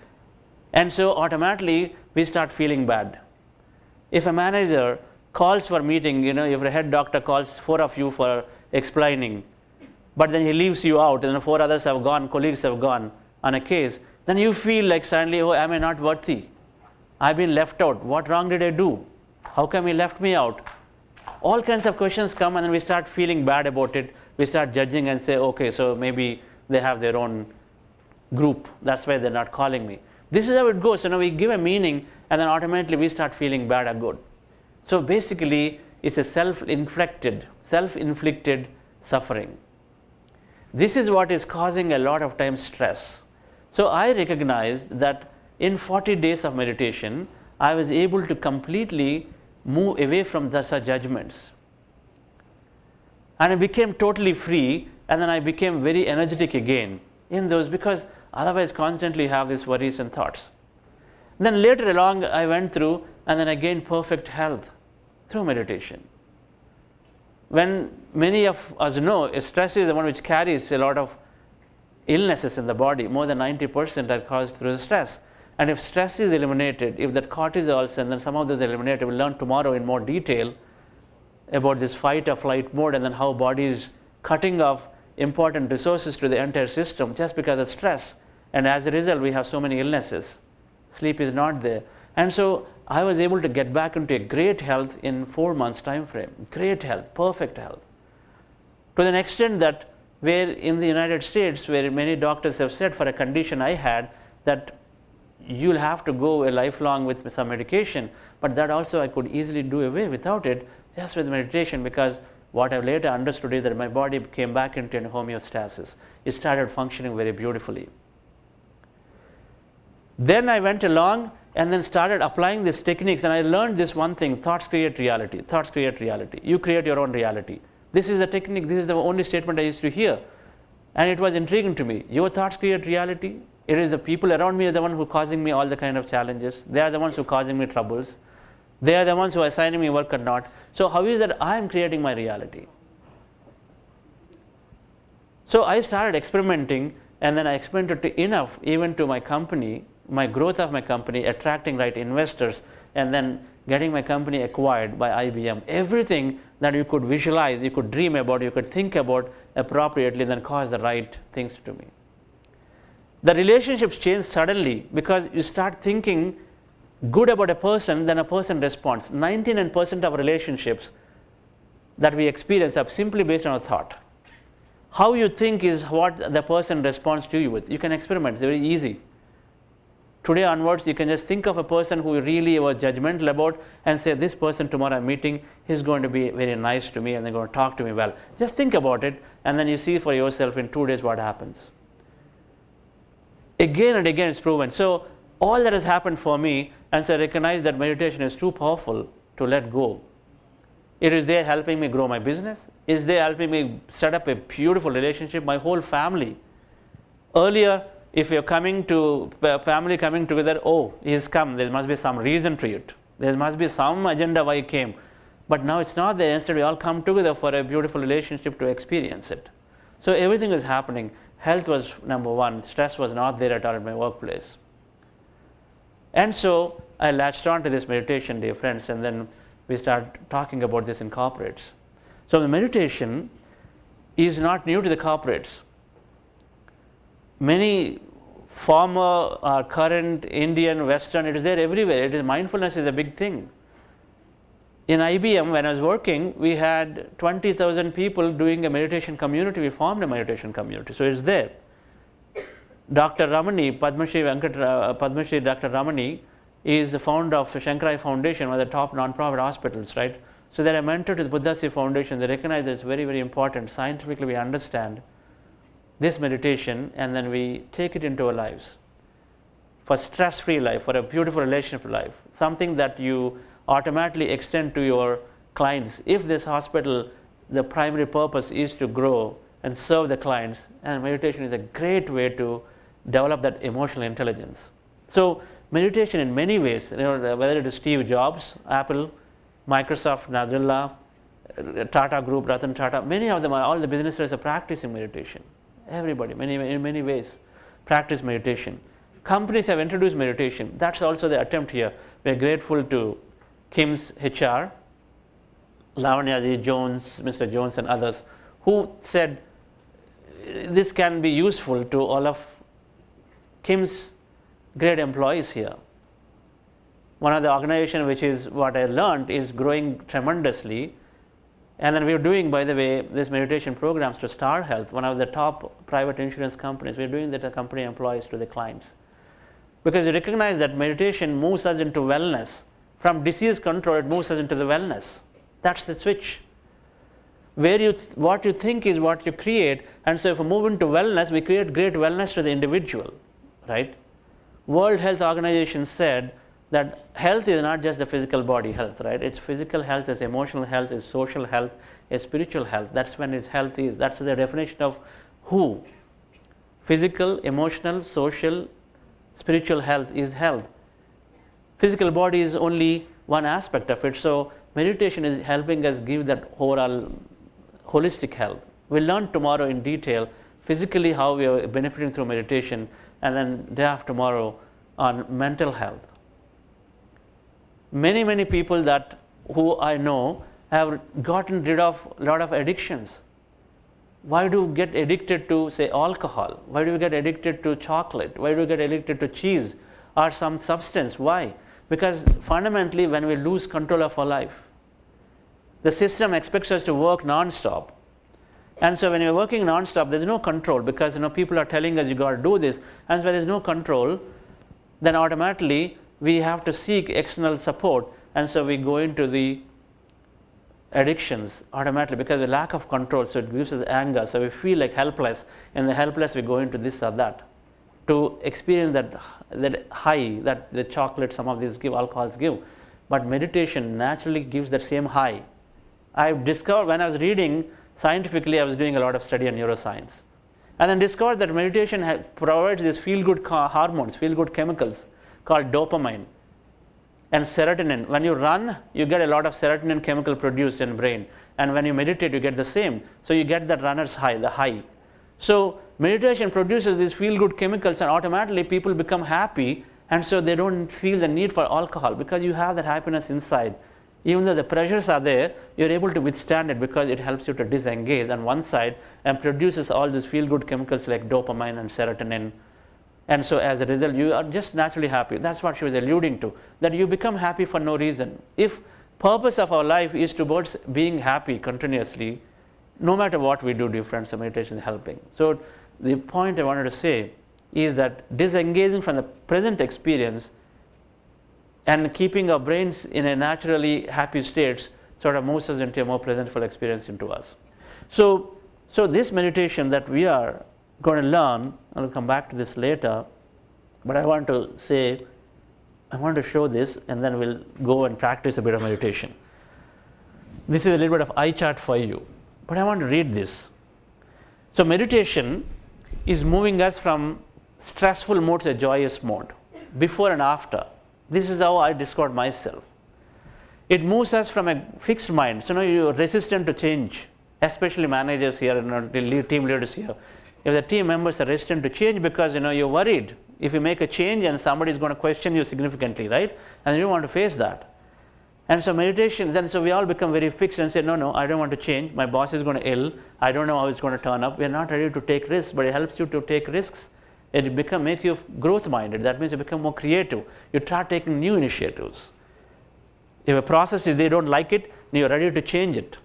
Speaker 2: And so automatically, we start feeling bad. If a manager calls for a meeting, if a head doctor calls 4 of you for explaining, but then he leaves you out, and 4 others have gone, colleagues have gone on a case, then you feel like suddenly, oh, am I not worthy? I've been left out. What wrong did I do? How come he left me out? All kinds of questions come, and then we start feeling bad about it. We start judging and say, okay, so maybe they have their own group. That's why they're not calling me. This is how it goes. So now we give a meaning, and then automatically we start feeling bad or good. So basically, it's a self-inflicted suffering. This is what is causing a lot of times stress. So I recognized that in 40 days of meditation, I was able to completely move away from such judgments. And I became totally free, and then I became very energetic again in those, because otherwise constantly have these worries and thoughts. Then later along I went through, and then I gained perfect health. through meditation. When many of us know, stress is the one which carries a lot of illnesses in the body. More than 90% are caused through stress. And if stress is eliminated, if that cortisol and then some of those eliminated, we'll learn tomorrow in more detail about this fight or flight mode, and then how body is cutting off important resources to the entire system just because of stress. And as a result, we have so many illnesses. Sleep is not there. And so I was able to get back into a great health in 4 months time frame. Great health, perfect health. To the extent that where in the United States, where many doctors have said for a condition I had that you'll have to go a lifelong with some medication, but that also I could easily do away without it, just with meditation, because what I later understood is that my body came back into an homeostasis. It started functioning very beautifully. Then I went along and then started applying these techniques, and I learned this one thing: thoughts create reality. Thoughts create reality. You create your own reality. This is the technique, this is the only statement I used to hear. And it was intriguing to me. Your thoughts create reality. It is the people around me are the ones who are causing me all the kind of challenges. They are the ones who are causing me troubles. They are the ones who are assigning me work or not. So how is that I am creating my reality? So I started experimenting, and then I experimented enough even to my company, my growth of my company, attracting right investors, and then getting my company acquired by IBM. Everything that you could visualize, you could dream about, you could think about appropriately, then cause the right things to me. The relationships change suddenly because you start thinking good about a person, then a person responds. 99% of relationships that we experience are simply based on a thought. How you think is what the person responds to you with. You can experiment, it's very easy. Today onwards, you can just think of a person who you really were judgmental about and say, this person tomorrow I'm meeting, he's going to be very nice to me and they're going to talk to me well. Just think about it, and then you see for yourself in 2 days what happens. Again and again it's proven. So all that has happened for me, and so I recognize that meditation is too powerful to let go. It is there helping me grow my business. It is there helping me set up a beautiful relationship, my whole family. Earlier, if you're coming to family coming together, oh, he's come, there must be some reason to it. There must be some agenda why he came. But now it's not there. Instead, we all come together for a beautiful relationship to experience it. So everything is happening. Health was number one. Stress was not there at all at my workplace. And so I latched on to this meditation, dear friends, and then we start talking about this in corporates. So the meditation is not new to the corporates. Many former, current, Indian, Western, it is there everywhere. It is mindfulness is a big thing. In IBM, when I was working, we had 20,000 people doing a meditation community. We formed a meditation community, so it's there. Dr. Ramani, Padmashri Dr. Ramani is the founder of the Shankarai Foundation, one of the top non-profit hospitals, right? So they're a mentor to the Buddhasya Foundation. They recognize that it's very, very important. Scientifically, we understand this meditation, and then we take it into our lives for stress-free life, for a beautiful relationship life, something that you automatically extend to your clients. If this hospital, the primary purpose is to grow and serve the clients, and meditation is a great way to develop that emotional intelligence. So meditation in many ways, whether it is Steve Jobs, Apple, Microsoft, Nadella, Tata Group, Ratan Tata, many of them, all the business leaders are practicing meditation. Everybody, in many ways, practice meditation. Companies have introduced meditation. That's also the attempt here. We are grateful to KIMS HR, Lavanya Jones, Mr. Jones and others, who said this can be useful to all of KIMS great employees here. One of the organizations which is what I learned is growing tremendously. And then we are doing, by the way, this meditation programs to Star Health, one of the top private insurance companies. We are doing that to company employees, to the clients. Because we recognize that meditation moves us into wellness. From disease control, it moves us into the wellness. That's the switch. What you think is what you create, and so if we move into wellness, we create great wellness to the individual, right? World Health Organization said that health is not just the physical body health, right? It's physical health, it's emotional health, it's social health, it's spiritual health. That's when its health is. That's the definition of who. Physical, emotional, social, spiritual health is health. Physical body is only one aspect of it. So meditation is helping us give that overall holistic health. We'll learn tomorrow in detail physically how we are benefiting through meditation, and then day after tomorrow on mental health. Many people that who I know have gotten rid of a lot of addictions. Why do we get addicted to, say, alcohol? Why do we get addicted to chocolate? Why do we get addicted to cheese or some substance? Why? Because fundamentally, when we lose control of our life, the system expects us to work non-stop. And so when you're working non-stop, there's no control, because people are telling us you got to do this, and so when there's no control, then automatically we have to seek external support, and so we go into the addictions automatically because of the lack of control. So it gives us anger, so we feel like helpless, and the helpless we go into this or that to experience that high that the chocolate, some of these give, alcohols give. But meditation naturally gives that same high. I've discovered when I was reading scientifically, I was doing a lot of study on neuroscience, and then discovered that meditation provides these feel-good hormones, feel-good chemicals called dopamine and serotonin. When you run, you get a lot of serotonin chemical produced in brain, and when you meditate, you get the same. So you get that runner's high, the high. So meditation produces these feel-good chemicals, and automatically people become happy, and so they don't feel the need for alcohol, because you have that happiness inside. Even though the pressures are there, you're able to withstand it because it helps you to disengage on one side and produces all these feel-good chemicals like dopamine and serotonin. And so as a result, you are just naturally happy. That's what she was alluding to, that you become happy for no reason. If purpose of our life is towards being happy continuously, no matter what we do different, so meditation is helping. So the point I wanted to say is that disengaging from the present experience and keeping our brains in a naturally happy state sort of moves us into a more pleasantful experience into us. So this meditation that we are going to learn, I'll come back to this later, but I want to show this, and then we'll go and practice a bit of meditation. This is a little bit of eye chart for you, but I want to read this. So meditation is moving us from stressful mode to a joyous mode, before and after. This is how I discovered myself. It moves us from a fixed mind. So you're resistant to change, especially managers here and team leaders here. If the team members are resistant to change because you're worried if you make a change and somebody is going to question you significantly, right? And you don't want to face that. And so meditations, and so we all become very fixed and say, no, I don't want to change. My boss is going to ill. I don't know how it's going to turn up. We're not ready to take risks, but it helps you to take risks. It makes you growth minded. That means you become more creative. You start taking new initiatives. If a process is they don't like it, you're ready to change it,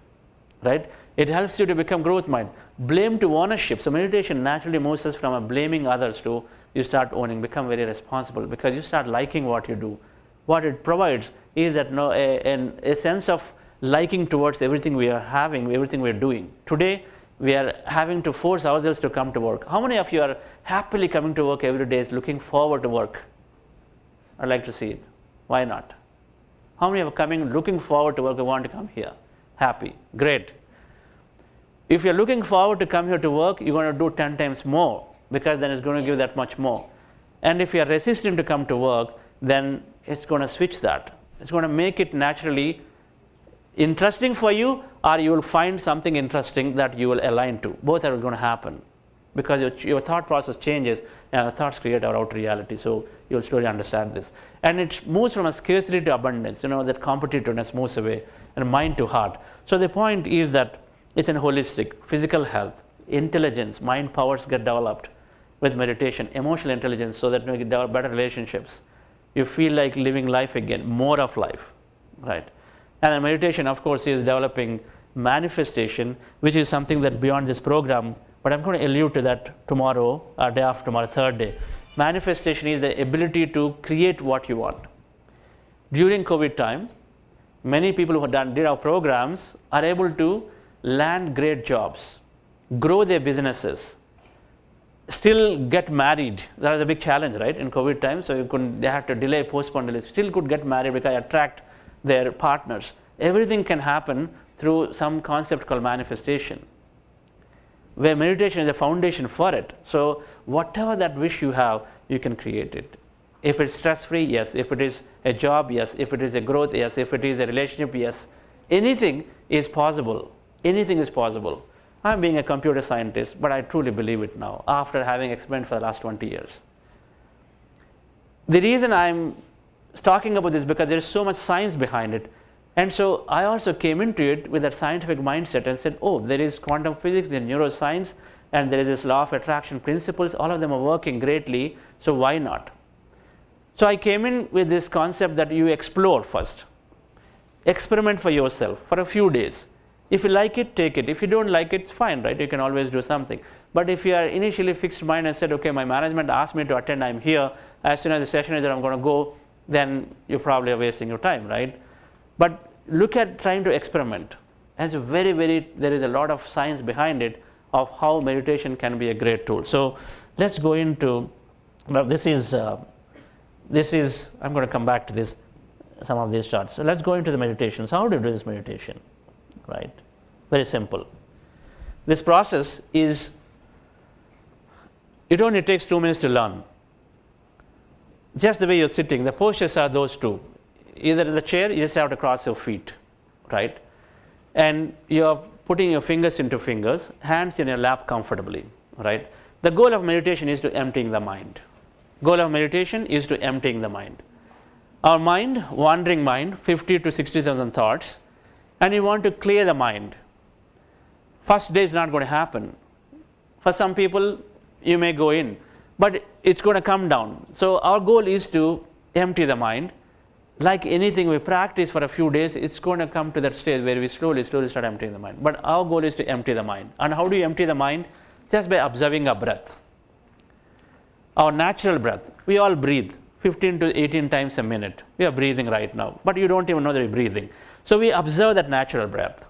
Speaker 2: right? It helps you to become growth minded. Blame to ownership. So meditation naturally moves us from blaming others to you start owning, become very responsible, because you start liking what you do. What it provides is that a sense of liking towards everything we are having, everything we are doing. Today, we are having to force ourselves to come to work. How many of you are happily coming to work every day, looking forward to work? I'd like to see it. Why not? How many are coming, looking forward to work, want to come here? Happy. Great. If you're looking forward to come here to work, you're going to do 10 times more, because then it's going to give that much more. And if you're resistant to come to work, then it's going to switch that. It's going to make it naturally interesting for you, or you will find something interesting that you will align to. Both are going to happen, because your thought process changes and our thoughts create our outer reality. So you'll slowly understand this. And it moves from a scarcity to abundance, that competitiveness moves away, and mind to heart. So the point is that it's an holistic, physical health, intelligence, mind powers get developed with meditation, emotional intelligence, so that you get better relationships. You feel like living life again, more of life, right? And then meditation, of course, is developing manifestation, which is something that beyond this program, but I'm going to allude to that tomorrow, or day after tomorrow, third day. Manifestation is the ability to create what you want. During COVID time, many people who did our programs are able to land great jobs, grow their businesses, still get married. That was a big challenge, right, in COVID time. So they had to delay, postpone, delay. Still could get married because attract their partners. Everything can happen through some concept called manifestation, where meditation is a foundation for it. So whatever that wish you have, you can create it. If it's stress-free, yes. If it is a job, yes. If it is a growth, yes. If it is a relationship, yes. anything is possible. Anything is possible. I'm being a computer scientist, but I truly believe it now after having experimented for the last 20 years. The reason I'm talking about this is because there is so much science behind it. And so I also came into it with that scientific mindset and said, oh, there is quantum physics, there is neuroscience, and there is this law of attraction principles. All of them are working greatly, so why not? So I came in with this concept that you explore first. Experiment for yourself for a few days. If you like it, take it. If you don't like it, it's fine, right? You can always do something. But if you are initially fixed mind and said, okay, my management asked me to attend, I'm here. As soon as the session is that I'm going to go, then you probably are wasting your time, right? But look at trying to experiment. And it's there is a lot of science behind it of how meditation can be a great tool. So let's go into, well, this is, I'm going to come back to this, some of these charts. So let's go into the meditation. So how do you do this meditation, right? Very simple. This process is, it only takes 2 minutes to learn. Just the way you're sitting, the postures are those two. Either in the chair, you just have to cross your feet, right? And you're putting your fingers into fingers, hands in your lap comfortably, right? The goal of meditation is to emptying the mind. Goal of meditation is to emptying the mind. Our mind, wandering mind, 50 to 60,000 thoughts, and you want to clear the mind. First day is not going to happen. For some people, you may go in, but it's going to come down. So our goal is to empty the mind. Like anything we practice for a few days, it's going to come to that stage where we slowly start emptying the mind. But our goal is to empty the mind. And how do you empty the mind? Just by observing our breath. Our natural breath. We all breathe 15 to 18 times a minute. We are breathing right now, but you don't even know that you're breathing. So we observe that natural breath.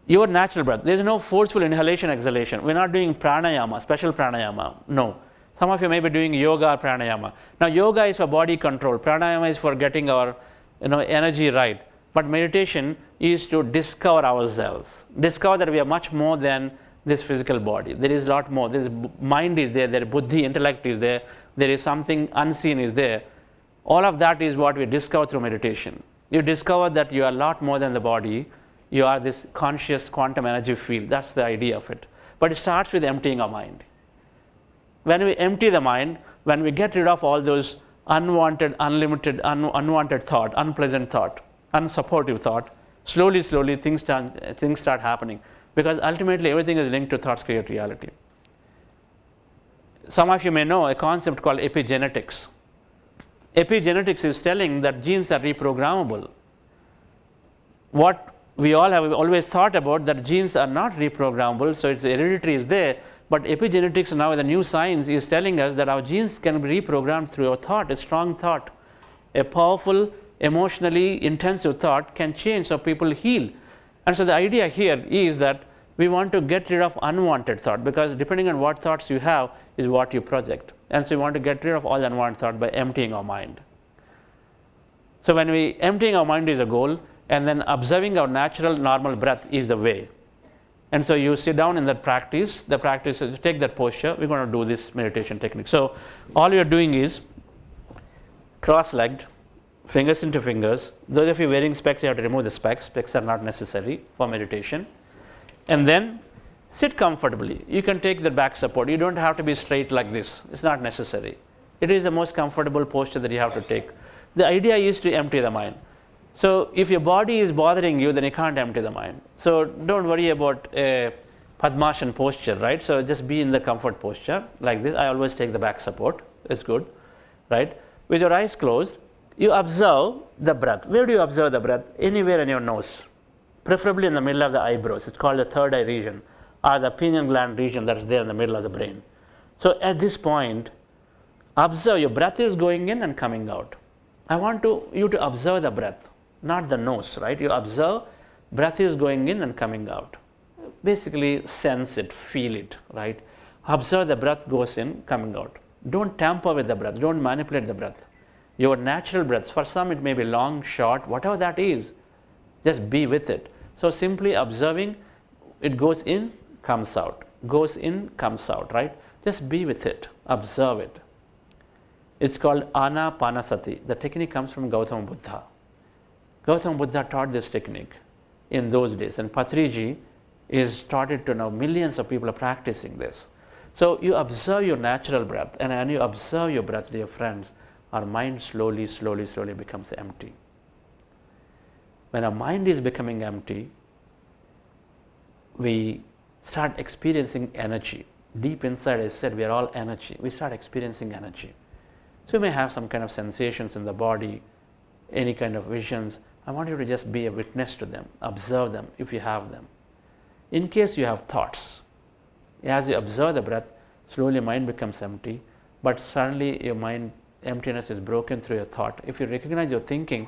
Speaker 2: Your natural breath. There is no forceful inhalation, exhalation. We're not doing pranayama, special pranayama. No. Some of you may be doing yoga or pranayama. Now yoga is for body control. Pranayama is for getting our energy right. But meditation is to discover ourselves. Discover that we are much more than this physical body. There is a lot more. This mind is there. There is buddhi, intellect is there. There is something unseen is there. All of that is what we discover through meditation. You discover that you are a lot more than the body. You are this conscious quantum energy field. That's the idea of it. But it starts with emptying our mind. When we empty the mind, when we get rid of all those unwanted, unlimited, unwanted thought, unpleasant thought, unsupportive thought, slowly things start happening. Because ultimately everything is linked to thoughts create reality. Some of you may know a concept called epigenetics. Epigenetics is telling that genes are reprogrammable. What we all have always thought about, that genes are not reprogrammable, so it's hereditary is there. But epigenetics now, the new science is telling us that our genes can be reprogrammed through our thought, a strong thought. A powerful, emotionally intensive thought can change so people heal. And so the idea here is that we want to get rid of unwanted thought, because depending on what thoughts you have is what you project. And so we want to get rid of all unwanted thought by emptying our mind. So when we emptying our mind is a goal, and then observing our natural normal breath is the way. And so you sit down in that practice. The practice is to take that posture. We're going to do this meditation technique. So all you're doing is cross-legged, fingers into fingers. Those of you wearing specs, you have to remove the specs. Specs are not necessary for meditation. And then sit comfortably. You can take the back support. You don't have to be straight like this. It's not necessary. It is the most comfortable posture that you have to take. The idea is to empty the mind. So if your body is bothering you, then you can't empty the mind. So don't worry about a Padmasana posture, right? So just be in the comfort posture like this. I always take the back support. It's good, right? With your eyes closed, you observe the breath. Where do you observe the breath? Anywhere in your nose, preferably in the middle of the eyebrows. It's called the third eye region, or the pineal gland region that is there in the middle of the brain. So at this point, observe your breath is going in and coming out. I want you to observe the breath. Not the nose, right? You observe, breath is going in and coming out. Basically sense it, feel it, right? Observe the breath goes in, coming out. Don't tamper with the breath, don't manipulate the breath. Your natural breaths, for some it may be long, short, whatever that is, just be with it. So simply observing, it goes in, comes out, goes in, comes out, right? Just be with it, observe it. It's called Anapanasati. The technique comes from Gautama Buddha. Gautama Buddha taught this technique in those days, and Patriji is started to now millions of people are practicing this. So you observe your natural breath, and when you observe your breath, dear friends, our mind slowly becomes empty. When our mind is becoming empty, we start experiencing energy. Deep inside, I said, we are all energy. We start experiencing energy. So you may have some kind of sensations in the body, any kind of visions. I want you to just be a witness to them, observe them if you have them. In case you have thoughts, as you observe the breath, slowly mind becomes empty, but suddenly your mind emptiness is broken through your thought. If you recognize your thinking,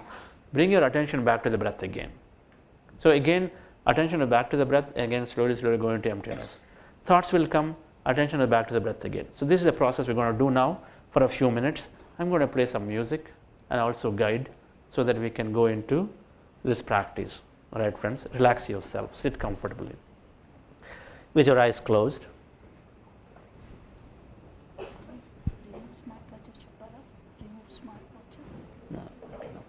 Speaker 2: bring your attention back to the breath again. So again, attention is back to the breath, again slowly go into emptiness. Thoughts will come, attention is back to the breath again. So this is the process we're going to do now for a few minutes. I'm going to play some music and also guide so that we can go into this practice. All right, friends, relax yourself, sit comfortably with your eyes closed. No, okay, no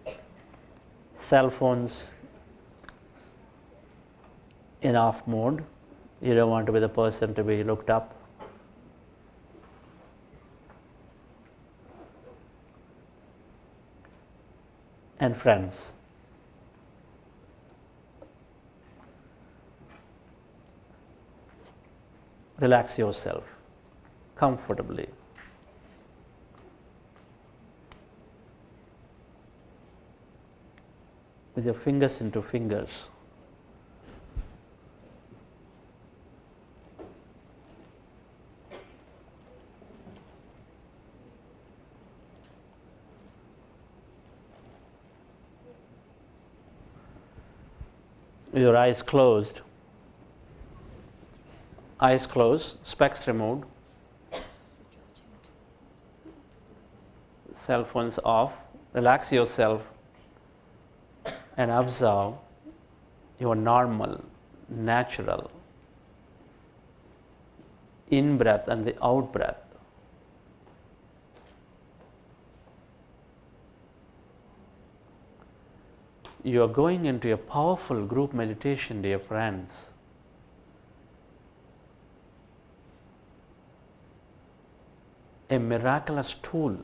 Speaker 2: problem. Cell phones in off mode. You don't want to be the person to be looked up. And friends, relax yourself comfortably. With your fingers into fingers. With your eyes closed, specs removed, cell phones off, relax yourself and observe your normal, natural in-breath and the out-breath. You are going into a powerful group meditation, dear friends. A miraculous tool,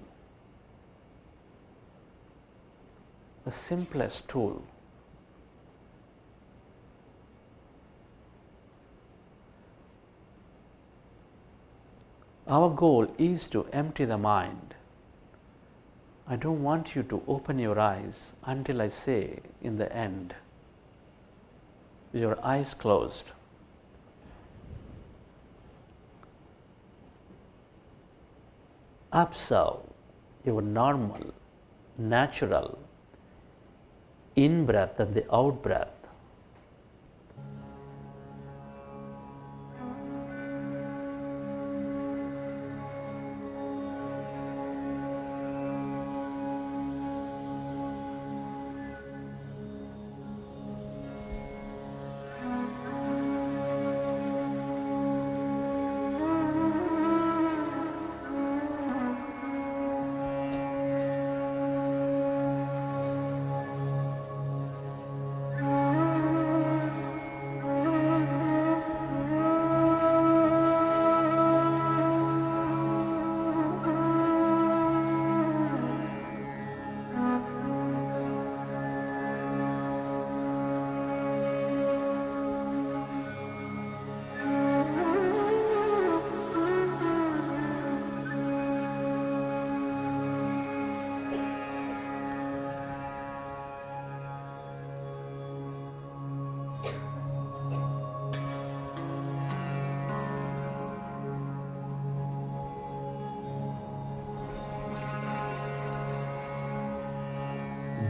Speaker 2: the simplest tool. Our goal is to empty the mind. I don't want you to open your eyes until I say in the end. With your eyes closed. Observe your normal, natural in-breath and the out-breath.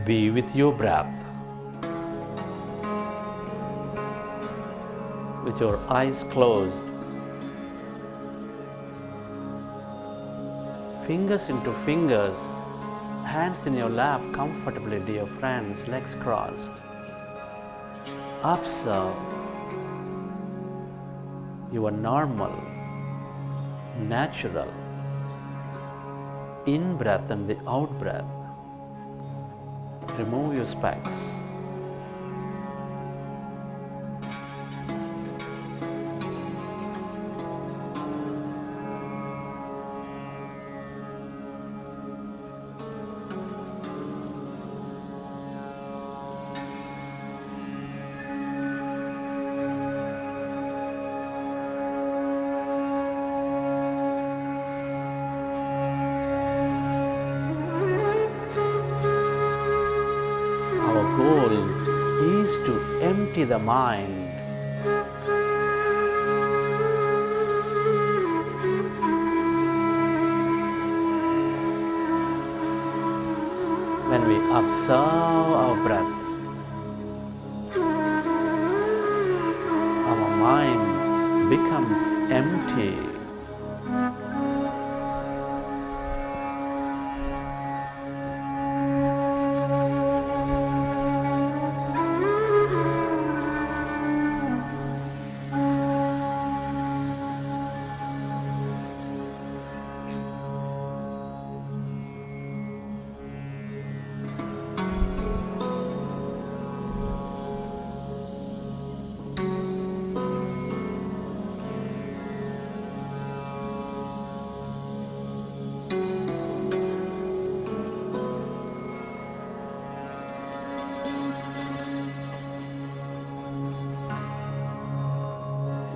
Speaker 2: Be with your breath. With your eyes closed. Fingers into fingers. Hands in your lap comfortably, dear friends, legs crossed. Observe your normal, natural in breath and the out breath. Remove your specs. Our goal is to empty the mind. When we observe our breath, our mind becomes empty.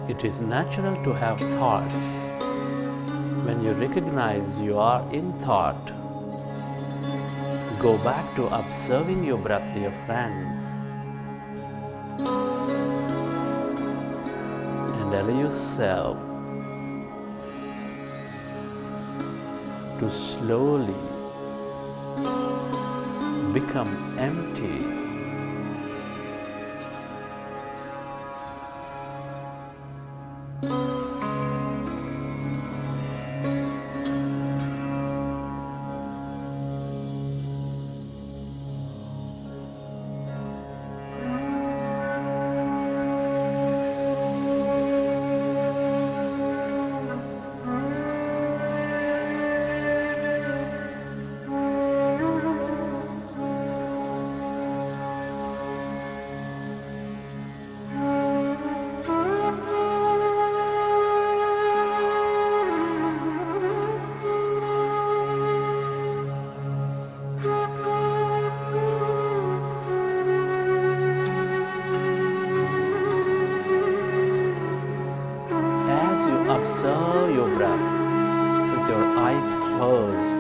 Speaker 2: It is natural to have thoughts. When you recognize you are in thought, go back to observing your breath, dear friends, and allow yourself to slowly become empty. Observe your breath with your eyes closed.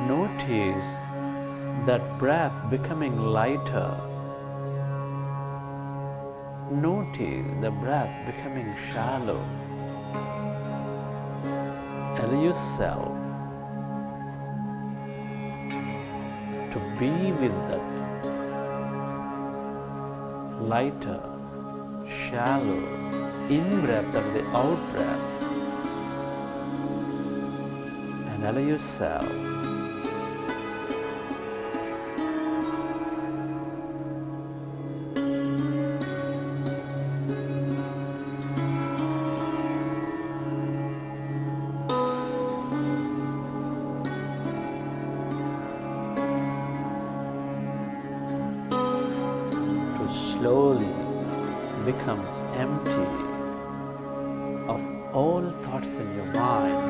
Speaker 2: Notice that breath becoming lighter. Notice the breath becoming shallow. Allow yourself to be with that lighter, shallow in-breath and the out-breath. And allow yourself slowly become empty of all thoughts in your mind.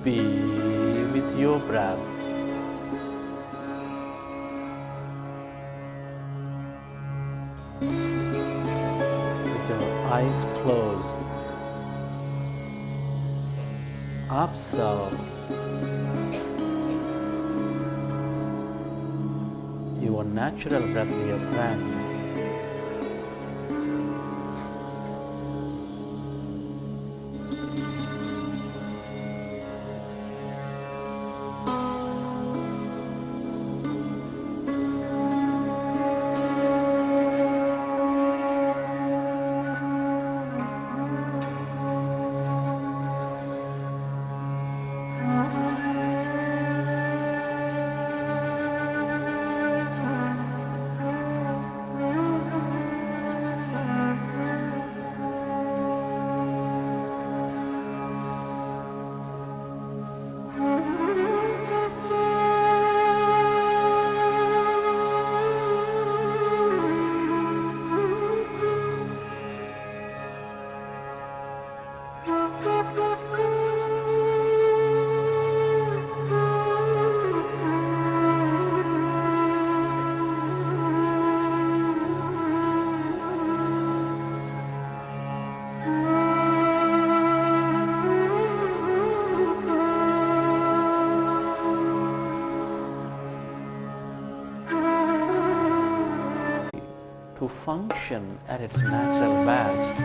Speaker 2: Be with your breath. With your eyes closed, observe your natural breath, dear friend. To function at its natural best.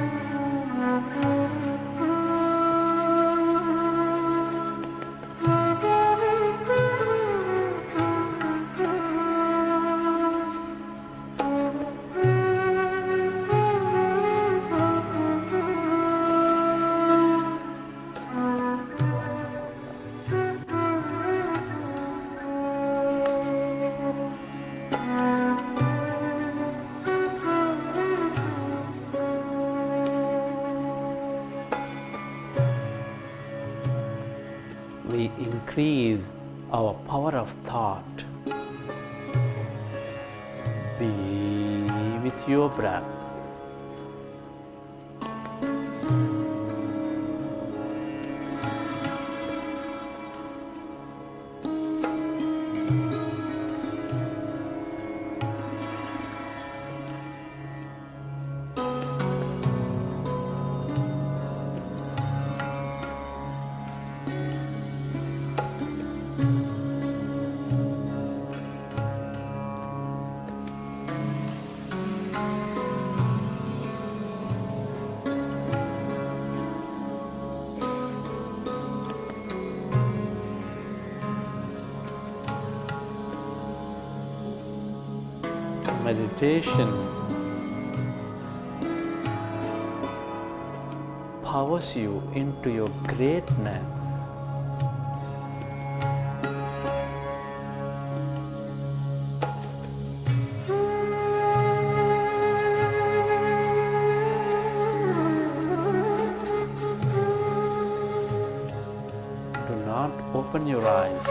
Speaker 2: We increase our power of thought. Be with your breath. Meditation powers you into your greatness. Do not open your eyes.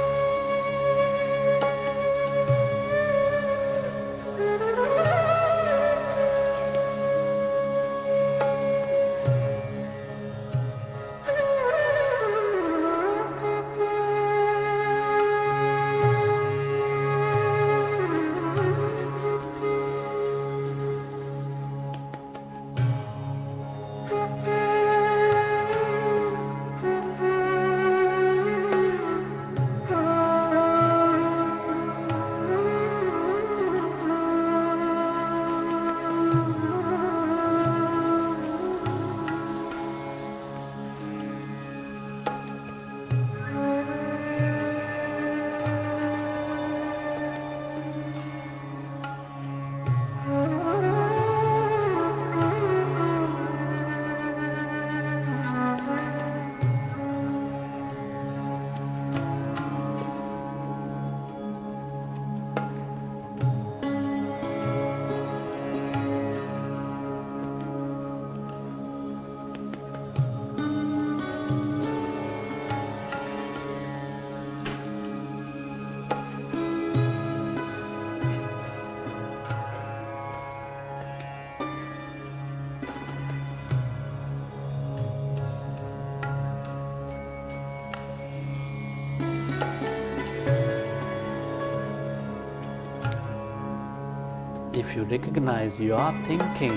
Speaker 2: If you recognize you are thinking,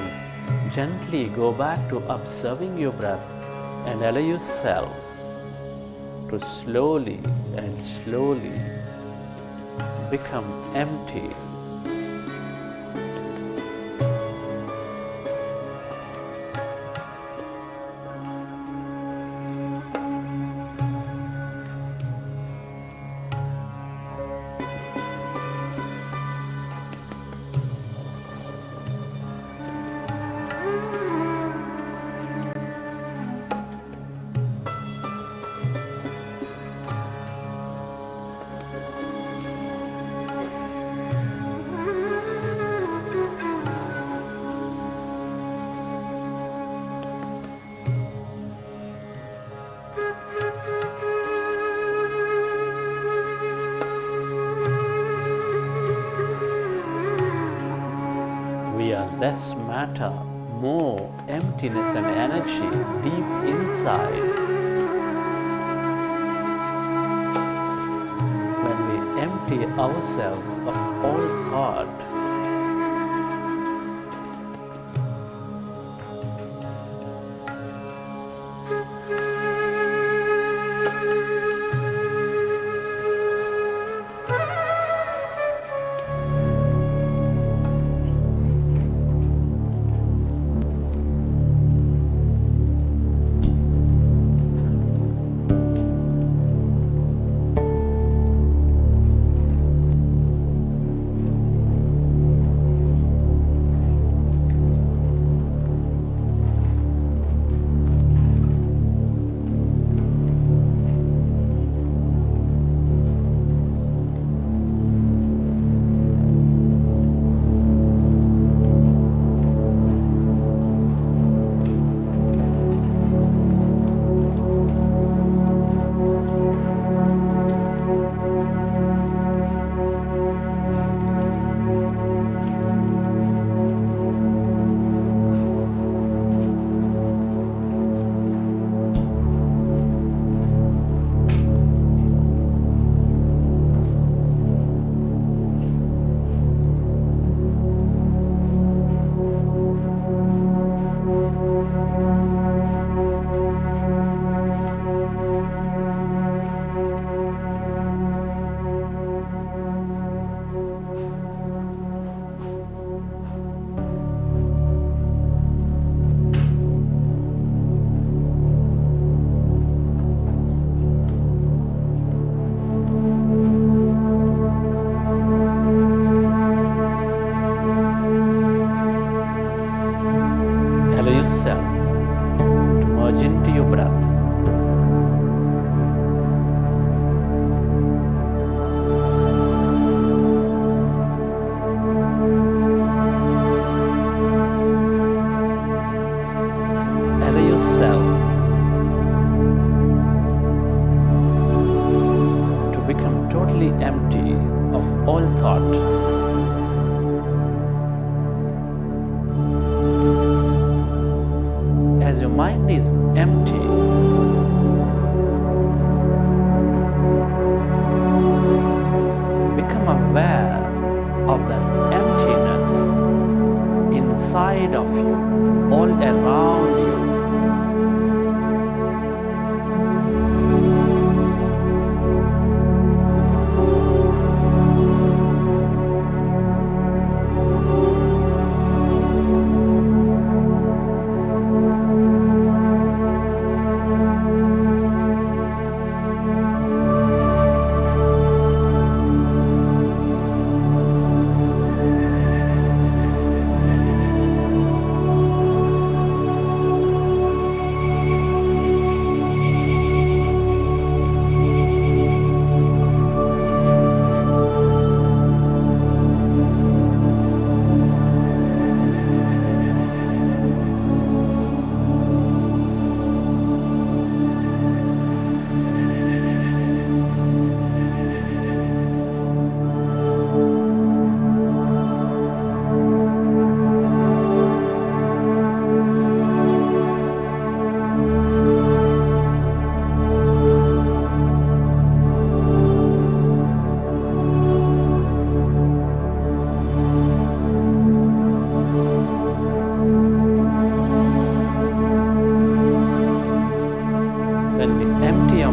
Speaker 2: gently go back to observing your breath and allow yourself to slowly and slowly become empty. We are less matter, more emptiness and energy deep inside. When we empty ourselves of all thought, allow yourself to merge into your breath. Allow yourself to become totally empty of all thought. As your mind is empty,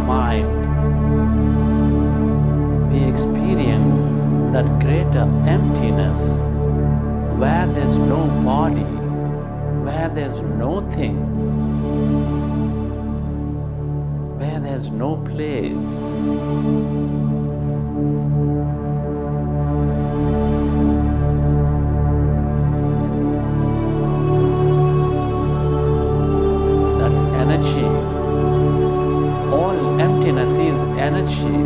Speaker 2: mind, we experience that greater emptiness where there's no body, where there's no thing, where there's no place. Energy. All emptiness is energy.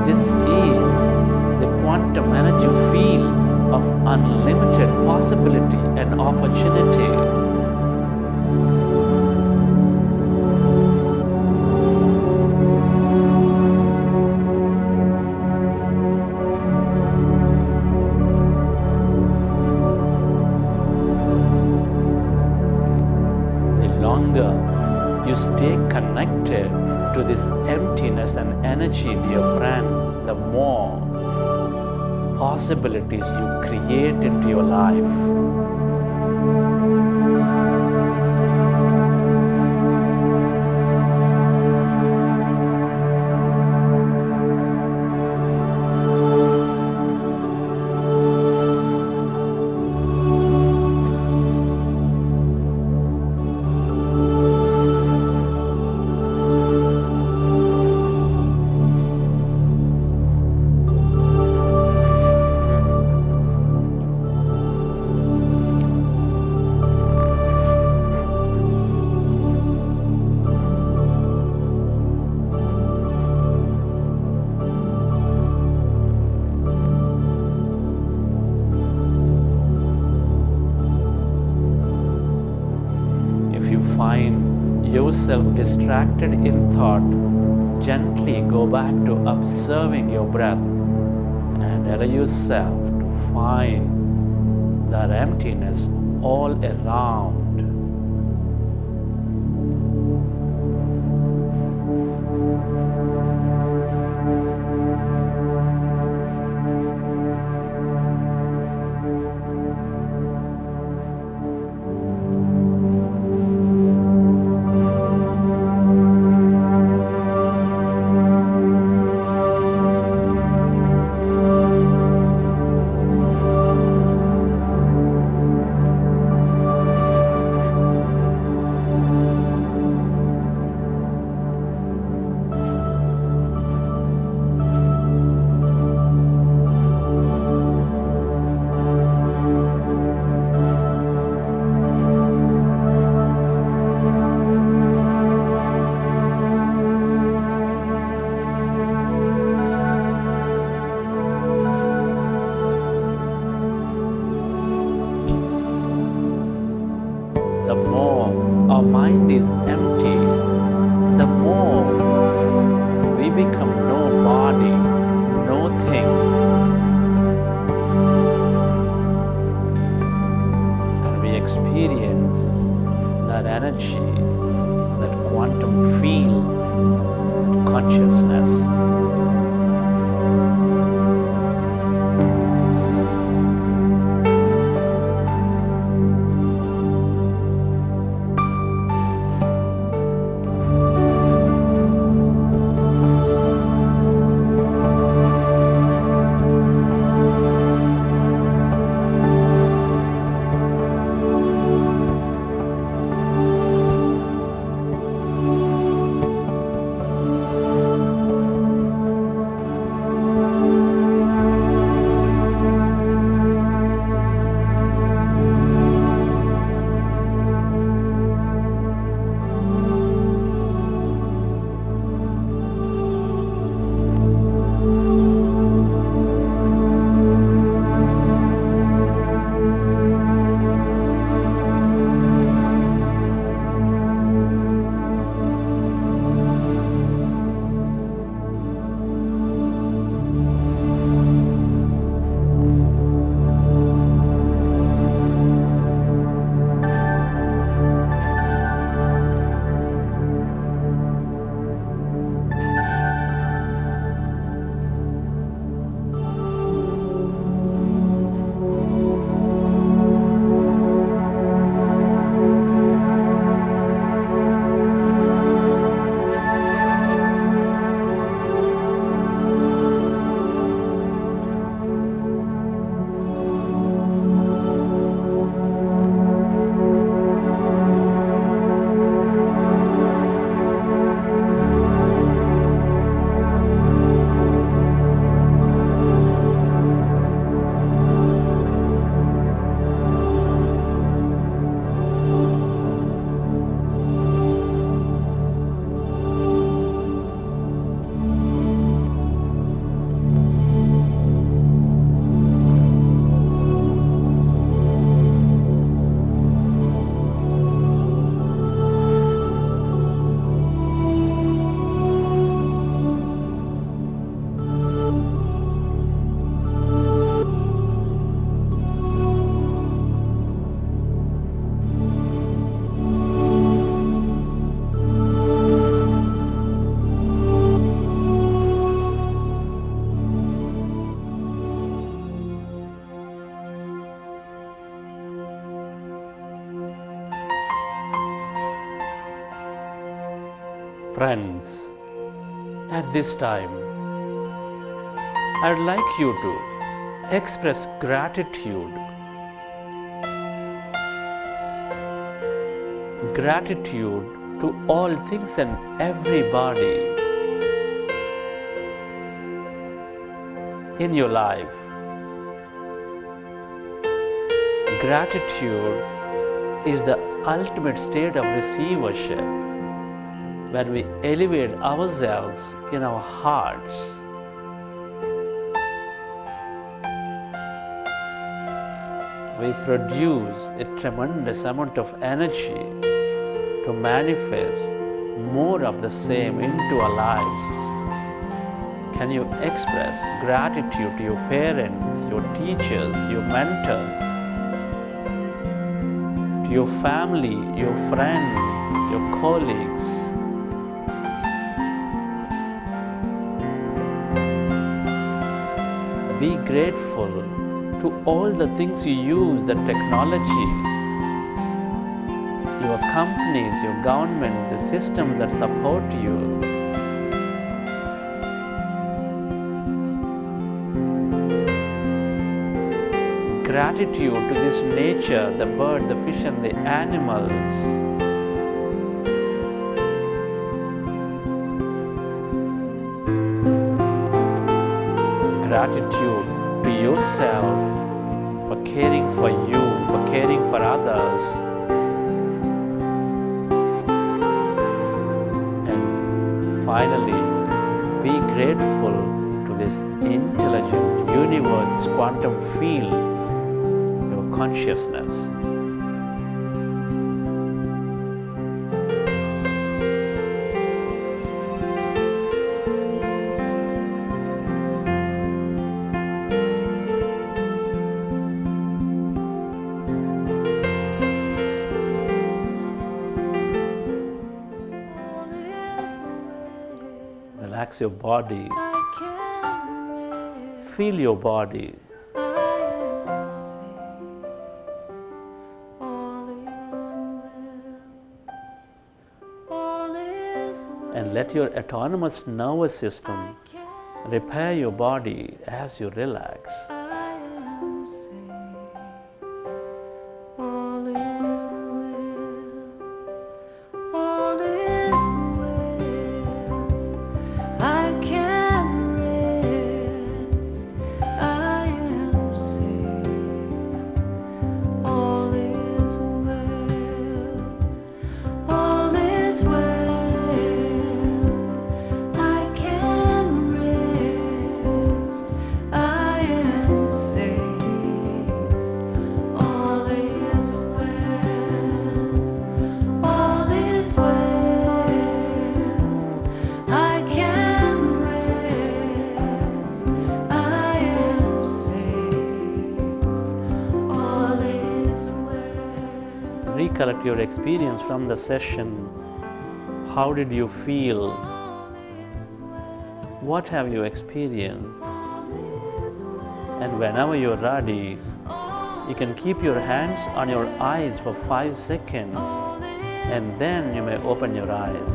Speaker 2: This is the quantum energy field of unlimited possibility and opportunity. You stay connected to this emptiness and energy, dear friends, the more possibilities you create into your life. Find yourself distracted in thought, gently go back to observing your breath and allow yourself to find that emptiness all around. The more our mind is empty, the more we become no body, no thing. And we experience that energy, that quantum field, that consciousness. Friends, at this time, I would like you to express gratitude. Gratitude to all things and everybody in your life. Gratitude is the ultimate state of receivership when we elevate ourselves in our hearts. We produce a tremendous amount of energy to manifest more of the same into our lives. Can you express gratitude to your parents, your teachers, your mentors, to your family, your friends, your colleagues? Be grateful to all the things you use, the technology, your companies, your government, the systems that support you. Gratitude to this nature, the bird, the fish and the animals. Gratitude to yourself for caring for you, for caring for others. And finally, be grateful to this intelligent universe, this quantum field, your consciousness. Relax your body. Feel your body. And let your autonomous nervous system repair your body as you relax. Recollect your experience from the session. How did you feel? What have you experienced? And whenever you're ready, you can keep your hands on your eyes for 5 seconds and then you may open your eyes.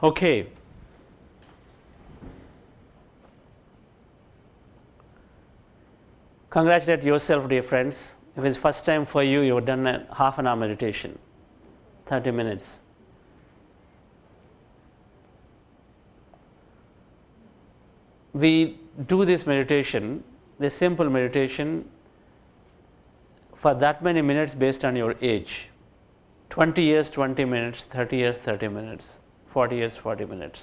Speaker 2: Okay. Congratulate yourself, dear friends. If it's first time for you, you've done a half an hour meditation, 30 minutes. We do this meditation, this simple meditation, for that many minutes based on your age. 20 years, 20 minutes, 30 years, 30 minutes. 40 years, 40 minutes.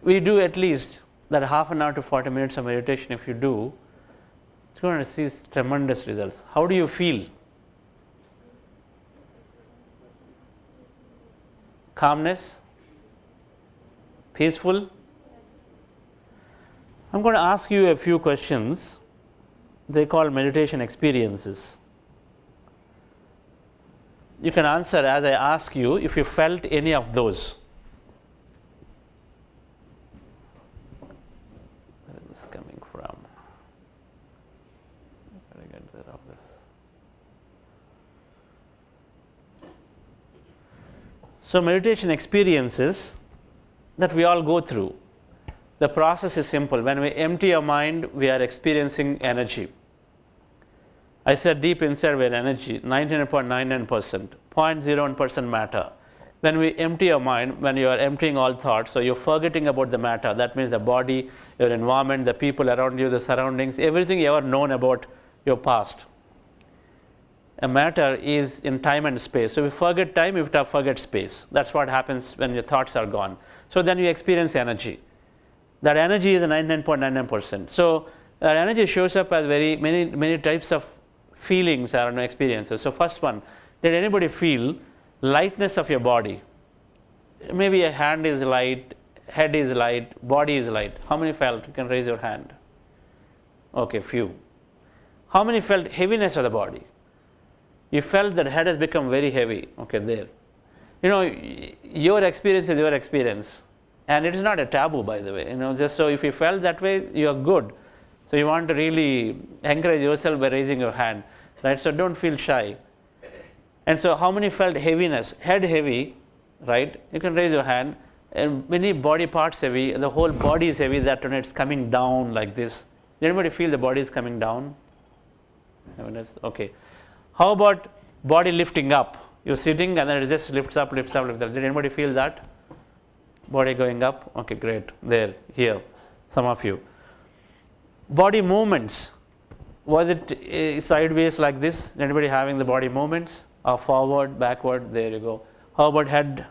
Speaker 2: We do at least that half an hour to 40 minutes of meditation. If you do, it's going to see tremendous results. How do you feel? calmness, peaceful. I'm going to ask you a few questions. They call meditation experiences. You can answer as I ask you if you felt any of those. Where is this coming from? I've got to get rid of this. So meditation experiences that we all go through. The process is simple. When we empty our mind, we are experiencing energy. I said deep inside we are energy, 99.99%, 0.01% matter. When we empty our mind, when you are emptying all thoughts, so you're forgetting about the matter. That means the body, your environment, the people around you, the surroundings, everything you ever known about your past. A matter is in time and space. So if you forget time, you have to forget space. That's what happens when your thoughts are gone. So then you experience energy. That energy is 99.99%. So that energy shows up as many types of feelings or experiences. So first one, did anybody feel lightness of your body? Maybe a hand is light, head is light, body is light. How many felt? You can raise your hand. Okay, few. How many felt heaviness of the body? You felt that head has become very heavy. Okay, there. You know, your experience is your experience. And it is not a taboo, by the way. You know, just so if you felt that way, you are good. So you want to really encourage yourself by raising your hand, right? So don't feel shy. And so how many felt heaviness? Head heavy, right? You can raise your hand. And many body parts heavy, the whole body is heavy, that when it's coming down like this. Did anybody feel the body is coming down? Heaviness? Okay. How about body lifting up? You're sitting and then it just lifts up, lifts up, lifts up. Did anybody feel that? Body going up? Okay, great. There, here, some of you. Body movements. Was it sideways like this? Anybody having the body movements? Or forward, backward? There you go. How about head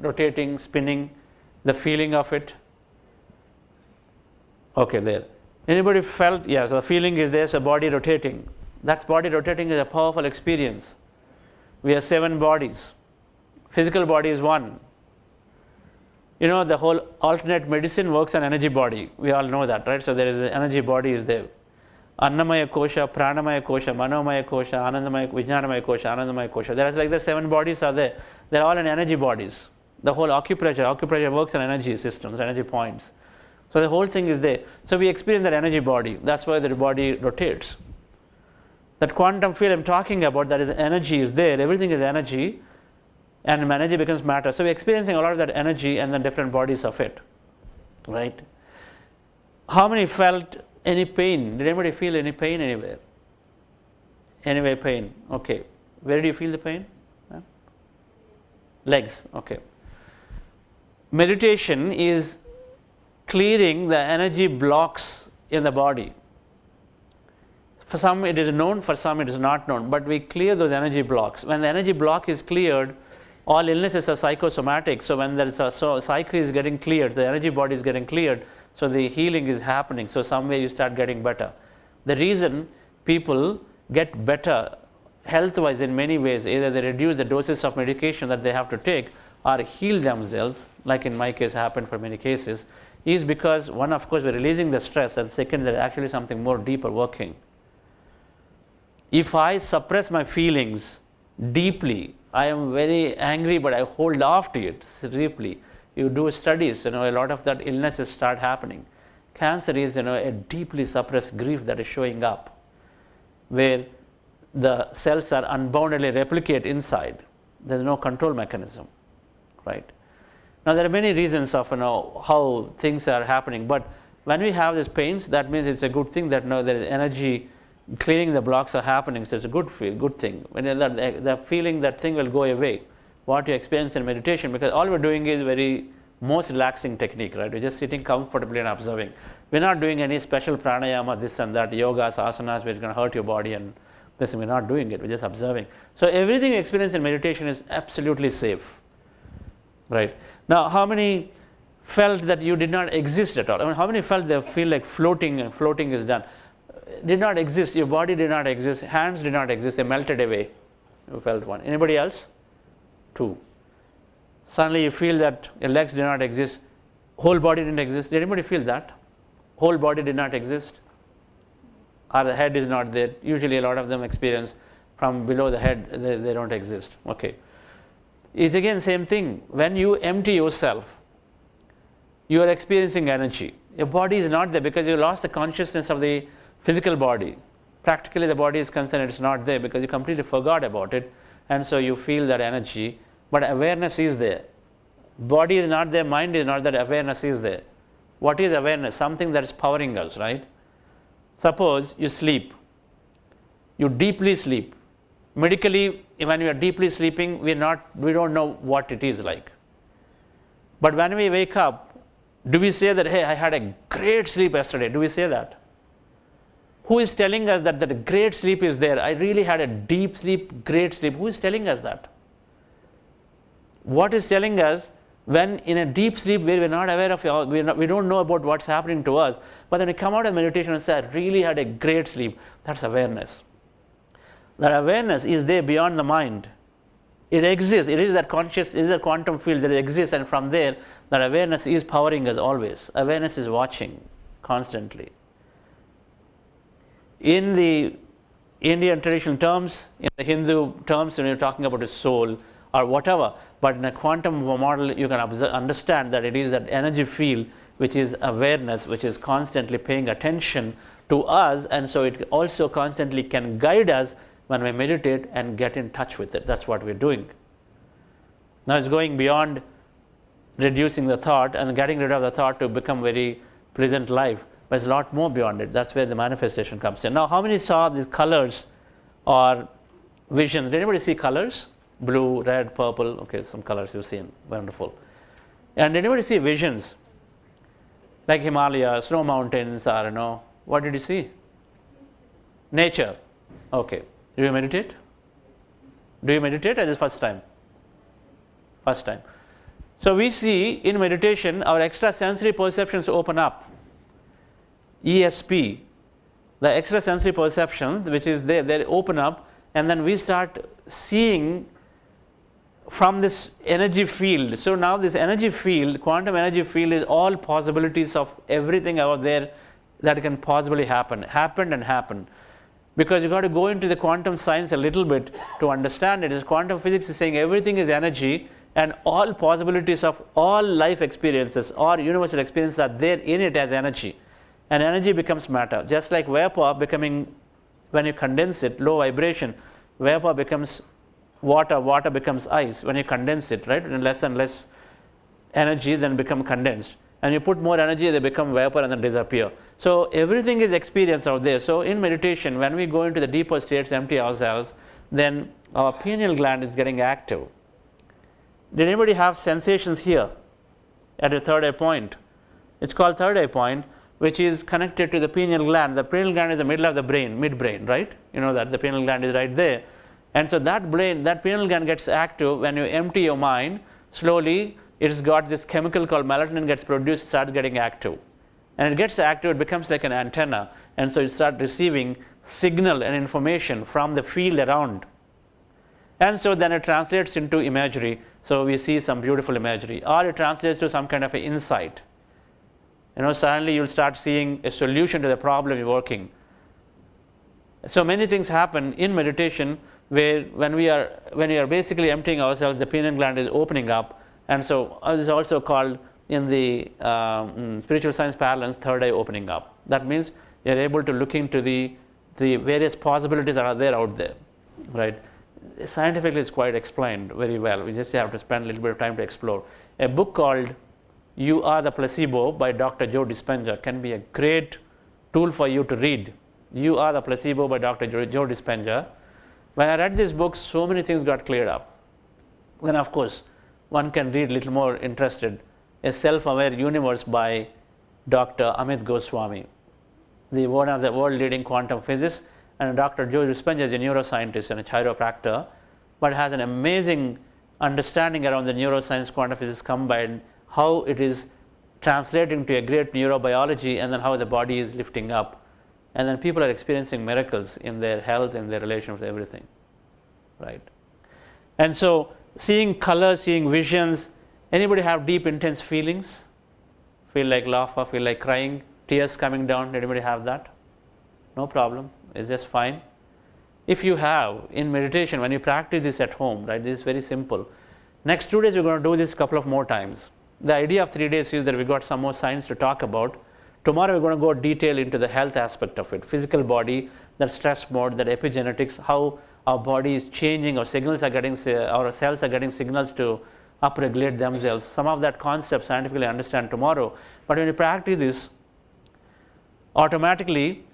Speaker 2: rotating, spinning? The feeling of it? Okay, there. Anybody felt? Yeah, so the feeling is there, so body rotating. That's body rotating is a powerful experience. We have 7 bodies. Physical body is 1. You know, the whole alternate medicine works on energy body. We all know that, right? So there is an energy body is there. Annamaya kosha, pranamaya kosha, manomaya kosha, anandamaya, vijnanamaya kosha, anandamaya kosha. There is like the 7 bodies are there. They're all in energy bodies. The whole acupressure works on energy systems, energy points. So the whole thing is there. So we experience that energy body. That's why the body rotates. That quantum field I'm talking about, that is energy is there. Everything is energy. And energy becomes matter. So we're experiencing a lot of that energy and the different bodies of it. Right? How many felt any pain? Did anybody feel any pain anywhere? Anywhere pain? Okay. Where do you feel the pain? Legs. Okay. Meditation is clearing the energy blocks in the body. For some it is known, for some it is not known. But we clear those energy blocks. When the energy block is cleared, all illnesses are psychosomatic. So when there is psyche is getting cleared, the energy body is getting cleared, so the healing is happening. So somewhere you start getting better. The reason people get better health-wise in many ways, either they reduce the doses of medication that they have to take or heal themselves, like in my case happened for many cases, is because one, of course, we're releasing the stress, and second, there's actually something more deeper working. If I suppress my feelings deeply, I am very angry, but I hold off to it deeply. You do studies, a lot of that illnesses start happening. Cancer is, a deeply suppressed grief that is showing up, where the cells are unboundedly replicate inside. There's no control mechanism, right? Now there are many reasons of how things are happening, but when we have these pains, that means it's a good thing that there is energy cleaning the blocks are happening. So it's a good thing. When the feeling that thing will go away, what you experience in meditation, because all we're doing is very most relaxing technique, right? We're just sitting comfortably and observing. We're not doing any special pranayama, this and that, yogas, asanas, which is going to hurt your body, and this, we're not doing it. We're just observing. So everything you experience in meditation is absolutely safe, right? Now, how many felt that you did not exist at all? I mean, how many felt they feel like floating, and floating is done? Did not exist. Your body did not exist. Hands did not exist. They melted away. You felt one. Anybody else? 2. Suddenly you feel that your legs did not exist, whole body didn't exist. Did anybody feel that? Whole body did not exist? Or the head is not there. Usually a lot of them experience from below the head, they don't exist. Okay. It's again same thing. When you empty yourself, you are experiencing energy. Your body is not there because you lost the consciousness of the physical body. Practically the body is concerned, it's not there because you completely forgot about it, and so you feel that energy, but awareness is there. Body is not there, mind is not there, awareness is there. What is awareness? Something that is powering us, right? Suppose you sleep, you deeply sleep. Medically, when we are deeply sleeping, we don't know what it is like. But when we wake up, do we say that, hey, I had a great sleep yesterday? Do we say that? Who is telling us that a great sleep is there? I really had a deep sleep, great sleep. Who is telling us that? What is telling us when in a deep sleep where we're not aware of, we don't know about what's happening to us, but then we come out of meditation and say, I really had a great sleep. That's awareness. That awareness is there beyond the mind. It exists. It is that conscious, it is a quantum field that exists, and from there, that awareness is powering us always. Awareness is watching constantly. In the Indian traditional terms, in the Hindu terms, when you're talking about a soul or whatever, but in a quantum model, you can understand that it is that energy field which is awareness, which is constantly paying attention to us, and so it also constantly can guide us when we meditate and get in touch with it. That's what we're doing. Now it's going beyond reducing the thought and getting rid of the thought to become very pleasant life. But it's a lot more beyond it. That's where the manifestation comes in. Now, how many saw these colors or visions? Did anybody see colors? Blue, red, purple. Okay, some colors you've seen. Wonderful. And did anybody see visions? Like Himalaya, snow mountains, I don't know. What did you see? Nature. Okay. Do you meditate? Do you meditate or is it first time? First time. So we see in meditation our extrasensory perceptions open up. ESP, the extrasensory perceptions which is there, they open up, and then we start seeing from this energy field. So now this energy field, quantum energy field, is all possibilities of everything out there that can possibly happen. Because you got to go into the quantum science a little bit to understand it. Is quantum physics is saying everything is energy, and all possibilities of all life experiences or universal experiences are there in it as energy. And energy becomes matter. Just like vapor becoming, when you condense it, low vibration, vapor becomes water, water becomes ice when you condense it, right? And less energy then become condensed. And you put more energy, they become vapor and then disappear. So everything is experience out there. So in meditation, when we go into the deeper states, empty ourselves, then our pineal gland is getting active. Did anybody have sensations here at a third eye point? It's called third eye point, which is connected to the pineal gland. The pineal gland is the middle of the brain, midbrain, right? You know that the pineal gland is right there. And so that pineal gland gets active when you empty your mind. Slowly, it's got this chemical called melatonin gets produced, starts getting active. And it gets active, it becomes like an antenna. And so you start receiving signal and information from the field around. And so then it translates into imagery. So we see some beautiful imagery. Or it translates to some kind of an insight. You know, suddenly you'll start seeing a solution to the problem you're working. So many things happen in meditation where when we are basically emptying ourselves, the pineal gland is opening up. And so it is also called in the spiritual science parlance, third eye opening up. That means you're able to look into the various possibilities that are there out there, right? Scientifically it's quite explained very well. We just have to spend a little bit of time to explore. A book called You Are the Placebo by Dr. Joe Dispenza can be a great tool for you to read. You Are the Placebo by Dr. Joe Dispenza. When I read this book, so many things got cleared up. Then of course, one can read a little more interested, A Self-Aware Universe by Dr. Amit Goswami, one of the world leading quantum physicists, and Dr. Joe Dispenza is a neuroscientist and a chiropractor, but has an amazing understanding around the neuroscience, quantum physics combined, how it is translating to a great neurobiology, and then how the body is lifting up. And then people are experiencing miracles in their health, in their relation with everything, right? And so seeing color, seeing visions, Anybody have deep, intense feelings? Feel like laughter, feel like crying, tears coming down? Anybody have that? No problem. It's just fine. If you have, in meditation, when you practice this at home, right, this is very simple. Next 2 days, we're going to do this a couple of more times. The idea of 3 days is that we got some more science to talk about. Tomorrow, we're going to go detail into the health aspect of it, physical body, that stress mode, that epigenetics, how our body is changing, our signals are getting, our cells are getting signals to upregulate themselves. Some of that concept scientifically understand tomorrow. But when you practice this, automatically,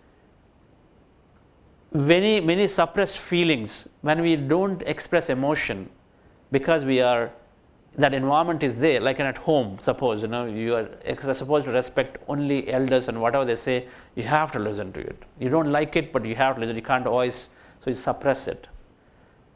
Speaker 2: many suppressed feelings, when we don't express emotion, because we are, that environment is there, like at home, suppose, you are supposed to respect only elders and whatever they say, you have to listen to it. You don't like it, but you have to listen. You can't always, so you suppress it.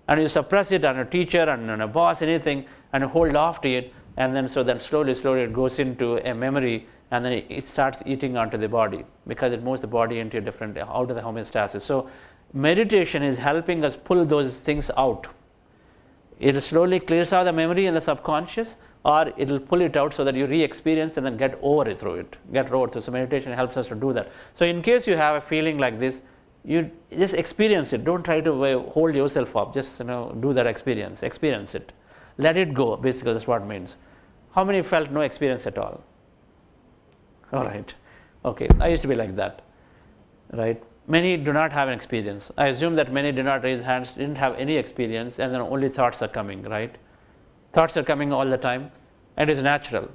Speaker 2: And you suppress it on a teacher and on a boss, anything, and you hold off to it, and then slowly it goes into a memory, and then it starts eating onto the body, because it moves the body into a different, out of the homeostasis. So meditation is helping us pull those things out. It slowly clears out the memory in the subconscious, or it will pull it out so that you re-experience and then get over it through it. So meditation helps us to do that. So in case you have a feeling like this, you just experience it. Don't try to hold yourself up. Just do that experience. Experience it. Let it go. Basically, that's what it means. How many felt no experience at all? All right. Okay. I used to be like that. Right. Many do not have an experience. I assume that many did not raise hands, didn't have any experience, and then only thoughts are coming. Right. Thoughts are coming all the time. It is natural.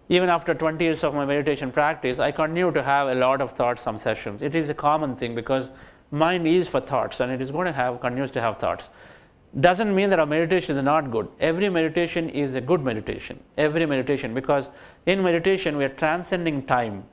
Speaker 2: Even after 20 years of my meditation practice, I continue to have a lot of thoughts, some sessions. It is a common thing, because mind is for thoughts, and it is going to continues to have thoughts. Doesn't mean that our meditation is not good. Every meditation is a good meditation. Every meditation, because in meditation we are transcending time.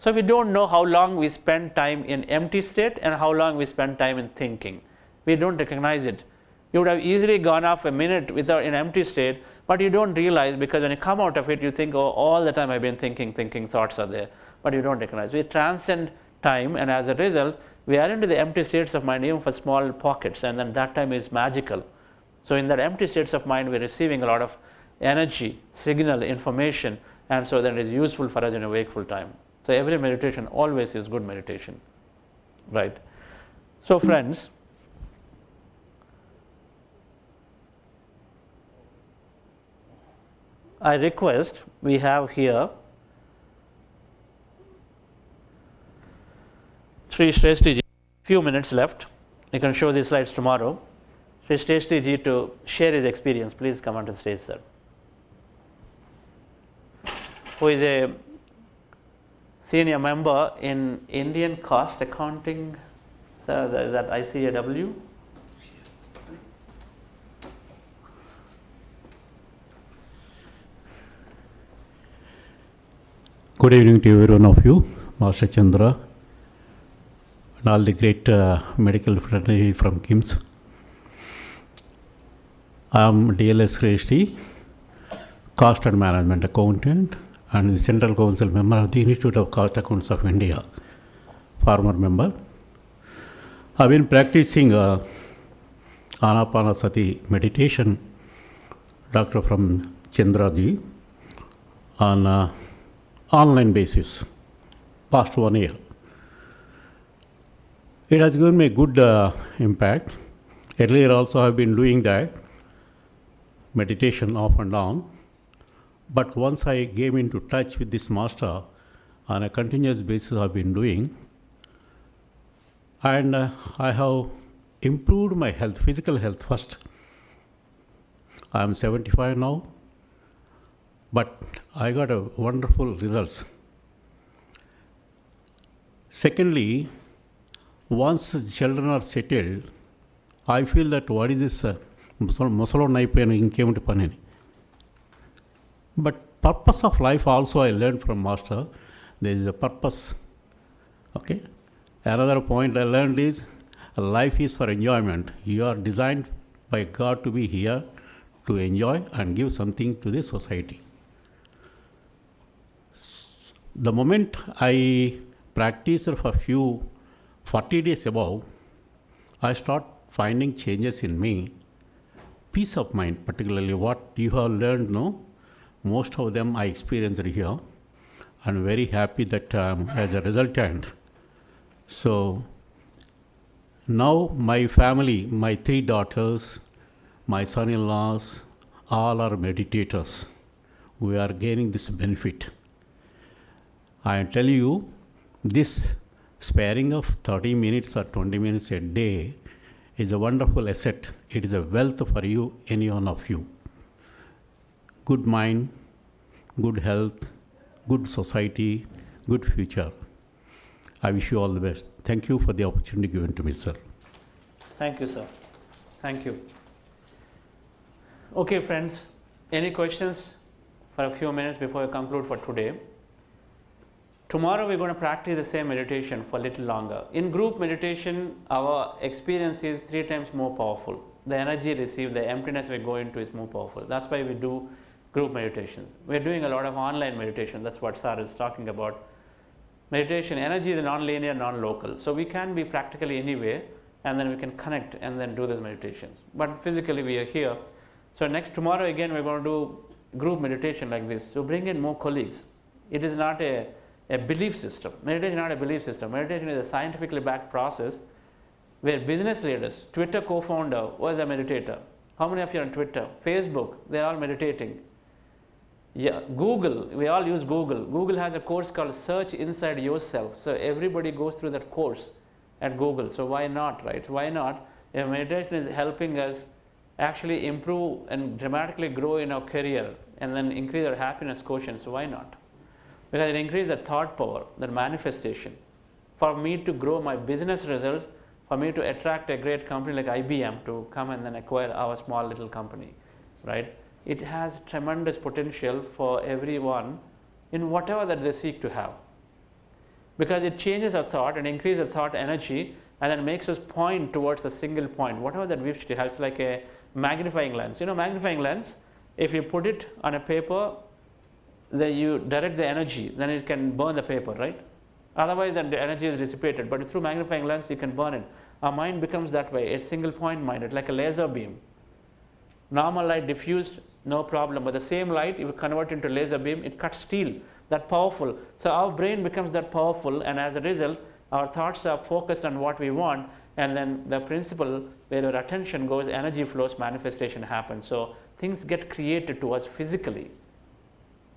Speaker 2: So we don't know how long we spend time in empty state and how long we spend time in thinking. We don't recognize it. You would have easily gone off a minute in empty state, but you don't realize, because when you come out of it, you think, oh, all the time I've been thinking, thoughts are there, but you don't recognize. We transcend time, and as a result, we are into the empty states of mind, even for small pockets, and then that time is magical. So in that empty states of mind, we're receiving a lot of energy, signal, information, and so then it is useful for us in a wakeful time. So every meditation always is good meditation, right? So friends, I request, we have here Sri Shrestha ji, few minutes left. You can show these slides tomorrow. Sri Shrestha ji to share his experience. Please come onto the stage, sir. Who is a senior member in Indian Cost Accounting, sir, that ICAW.
Speaker 4: Good evening to every one of you, Master Chandra, and all the great medical fraternity from KIMS. I am DLS Shrestha, Cost and Management Accountant, and the Central Council member of the Institute of Cost Accountants of India, former member. I have been practicing Anapanasati meditation, Dr. from Chandra ji, on online basis, past 1 year. It has given me a good impact. Earlier also I have been doing that, meditation off and on. But once I came into touch with this master, on a continuous basis I have been doing, and I have improved my health, physical health first. I am 75 now, but I got a wonderful results. Secondly, once children are settled, I feel that what is this musalo naipayanu inkemti panini. But purpose of life also I learned from master. There is a purpose. Okay. Another point I learned is life is for enjoyment. You are designed by God to be here to enjoy and give something to the society. The moment I practiced for 40 days above, I start finding changes in me. Peace of mind, particularly what you have learned, no? Most of them I experienced here. I'm very happy that as a resultant. So now my family, my 3 daughters, my son-in-laws, all are meditators. We are gaining this benefit. I tell you, this sparing of 30 minutes or 20 minutes a day is a wonderful asset. It is a wealth for you, any one of you. Good mind, good health, good society, good future. I wish you all the best. Thank you for the opportunity given to me, sir.
Speaker 2: Thank you, sir. Thank you. Okay, friends, any questions for a few minutes before we conclude for today? Tomorrow we're going to practice the same meditation for a little longer. In group meditation, our experience is 3 times more powerful. The energy received, the emptiness we go into is more powerful. That's why we do group meditation. We're doing a lot of online meditation. That's what Sar is talking about. Meditation, energy is non-linear, non-local. So we can be practically anywhere and then we can connect and then do these meditations. But physically we are here. So tomorrow again we're going to do group meditation like this. So bring in more colleagues. It is not a belief system. Meditation is not a belief system. Meditation is a scientifically backed process where business leaders, Twitter co-founder was a meditator. How many of you are on Twitter? Facebook, they're all meditating. Yeah, Google, we all use Google. Google has a course called Search Inside Yourself. So everybody goes through that course at Google. So why not, right? Why not? If meditation is helping us actually improve and dramatically grow in our career and then increase our happiness quotient, so why not? Because it increases the thought power, the manifestation. For me to grow my business results, for me to attract a great company like IBM to come and then acquire our small little company, right? It has tremendous potential for everyone in whatever that they seek to have. Because it changes our thought and increases our thought energy and then makes us point towards a single point. Whatever that we wish to have, it's like a magnifying lens. You know, magnifying lens, if you put it on a paper, then you direct the energy, then it can burn the paper, right? Otherwise, then the energy is dissipated. But through magnifying lens, you can burn it. Our mind becomes that way, a single point minded, like a laser beam. Normal light diffused, no problem. But the same light, if you convert into laser beam, it cuts steel, that powerful. So our brain becomes that powerful, and as a result, our thoughts are focused on what we want, and then the principle where our attention goes, energy flows, manifestation happens. So things get created to us physically.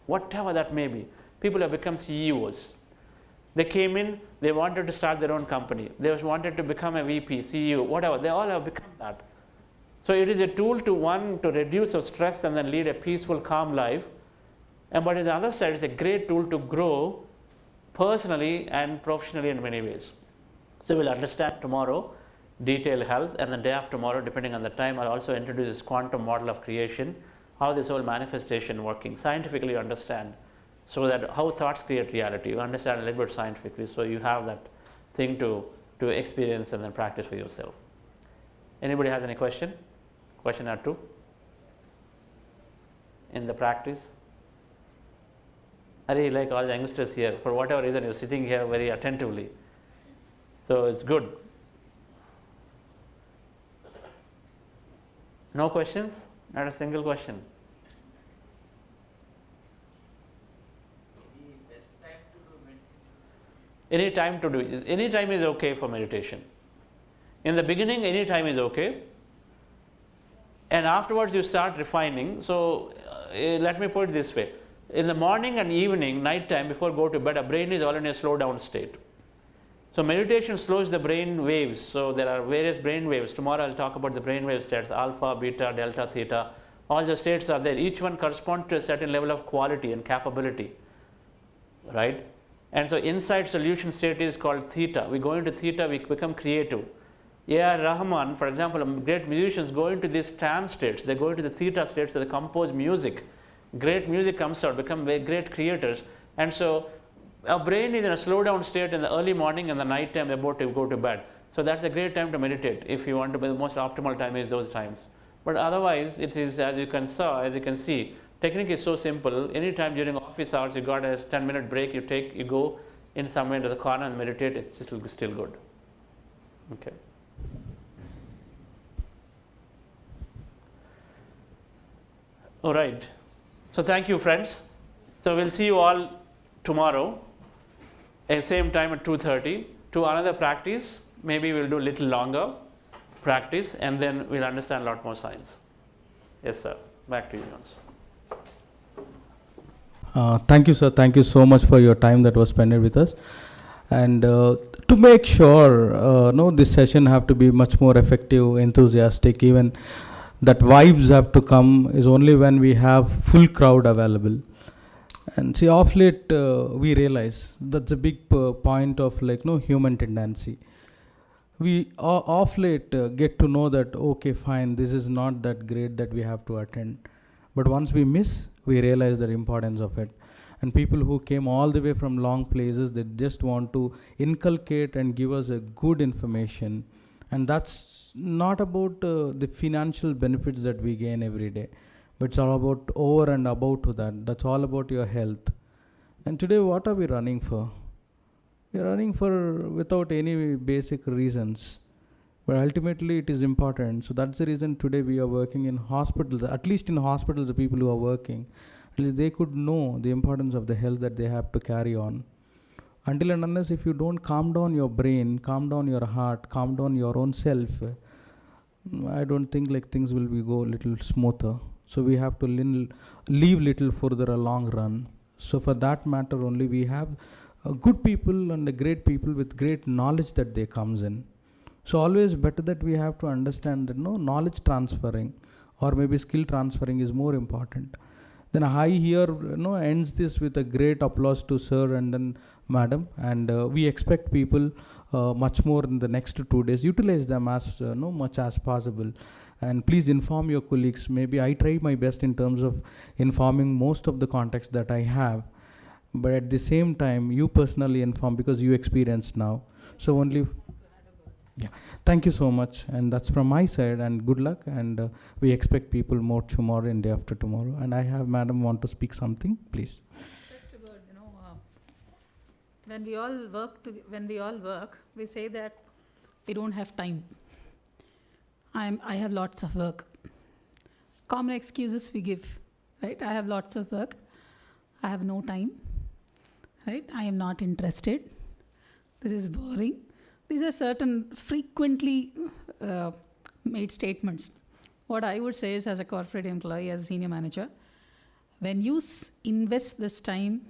Speaker 2: Whatever that may be. People have become CEOs. They came in, they wanted to start their own company. They wanted to become a VP, CEO, whatever. They all have become that. So it is a tool to reduce our stress and then lead a peaceful, calm life. But on the other side, it's a great tool to grow personally and professionally in many ways. So we'll understand tomorrow detailed health, and the day after tomorrow, depending on the time, I'll also introduce this quantum model of creation, how this whole manifestation working, scientifically understand, so that how thoughts create reality. You understand a little bit scientifically, so you have that thing to experience and then practice for yourself. Anybody has any question? Question or two? In the practice? I really like all the youngsters here. For whatever reason, you're sitting here very attentively. So it's good. No questions? Not a single question. Any time to do it. Any time is okay for meditation. In the beginning, any time is okay. And afterwards, you start refining. So let me put it this way. In the morning and evening, night time, before go to bed, our brain is already in a slow down state. So meditation slows the brain waves. So there are various brain waves. Tomorrow I'll talk about the brain wave states, alpha, beta, delta, theta. All the states are there. Each one corresponds to a certain level of quality and capability, right? And so inside solution state is called theta. We go into theta, we become creative. A.R. Rahman, for example, great musicians go into these trance states. They go into the theta states, so they compose music. Great music comes out, become very great creators. And so our brain is in a slow down state in the early morning and the night time about to go to bed. So that's a great time to meditate. If you want to be, the most optimal time is those times. But otherwise, it is, as you can see, technique is so simple. Anytime during office hours, you got a 10-minute break, you go in somewhere into the corner and meditate, it's still good. Okay. All right. So thank you, friends. So we'll see you all tomorrow at same time at 2:30 to another practice. Maybe we'll do a little longer practice and then we'll understand a lot more science. Yes, sir. Back to you, Jones.
Speaker 1: Thank you, sir. Thank you so much for your time that was spent with us. And to make sure, no, this session have to be much more effective, enthusiastic, even that vibes have to come is only when we have full crowd available. And see, off late we realize that's a big point of human tendency. We off late get to know that okay, fine, this is not that great that we have to attend. But once we miss, we realize the importance of it. And people who came all the way from long places, they just want to inculcate and give us a good information. And that's not about the financial benefits that we gain every day, but it's all about over and above to that. That's all about your health. And today, what are we running for? We are running for without any basic reasons. But ultimately, it is important. So that's the reason today we are working in hospitals. At least in hospitals, the people who are working, at least they could know the importance of the health that they have to carry on. Until and unless if you don't calm down your brain, calm down your heart, calm down your own self, I don't think things will go a little smoother. So we have to leave little further a long run. So for that matter only, we have good people and the great people with great knowledge that they comes in. So always better that we have to understand that knowledge transferring or maybe skill transferring is more important. Then I here ends this with a great applause to sir and then madam, and we expect people much more in the next 2 days. Utilize them as much as possible, and please inform your colleagues. Maybe I try my best in terms of informing most of the contacts that I have, but at the same time you personally inform because you experience now. So only. Yeah, thank you so much, and that's from my side, and good luck, and we expect people more tomorrow and day after tomorrow. And I have madam want to speak something, please.
Speaker 3: Just a word, when we all work, we say that we don't have time. I have lots of work. Common excuses we give, right? I have lots of work. I have no time, right? I am not interested. This is boring. These are certain frequently made statements. What I would say is, as a corporate employee, as a senior manager, when you invest this time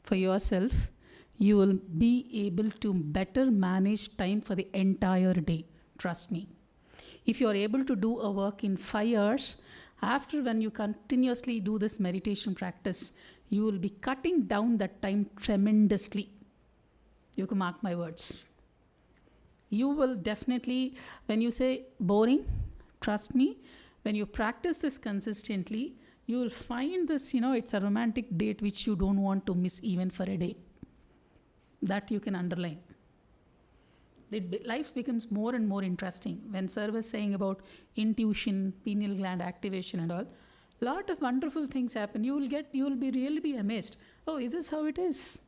Speaker 3: for yourself, you will be able to better manage time for the entire day. Trust me. If you are able to do a work in 5 hours, after when you continuously do this meditation practice, you will be cutting down that time tremendously. You can mark my words. You will definitely, when you say boring, trust me, when you practice this consistently, you will find this, it's a romantic date which you don't want to miss even for a day. That you can underline. Life becomes more and more interesting. When sir was saying about intuition, pineal gland activation and all, lot of wonderful things happen. You will really be amazed. Oh, is this how it is?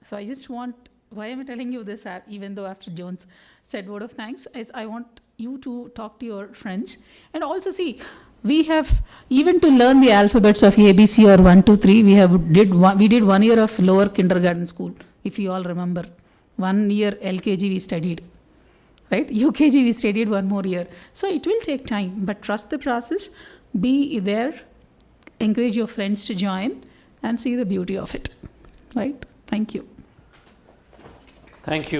Speaker 3: So I just want, why am I telling you this, even though after Jones said word of thanks, is I want you to talk to your friends. And also see, we have, even to learn the alphabets of ABC or 1, 2, 3, we did 1 year of lower kindergarten school, if you all remember. 1 year LKG we studied, right? UKG we studied 1 more year. So it will take time, but trust the process, be there, encourage your friends to join and see the beauty of it, right? Thank you.
Speaker 2: Thank you.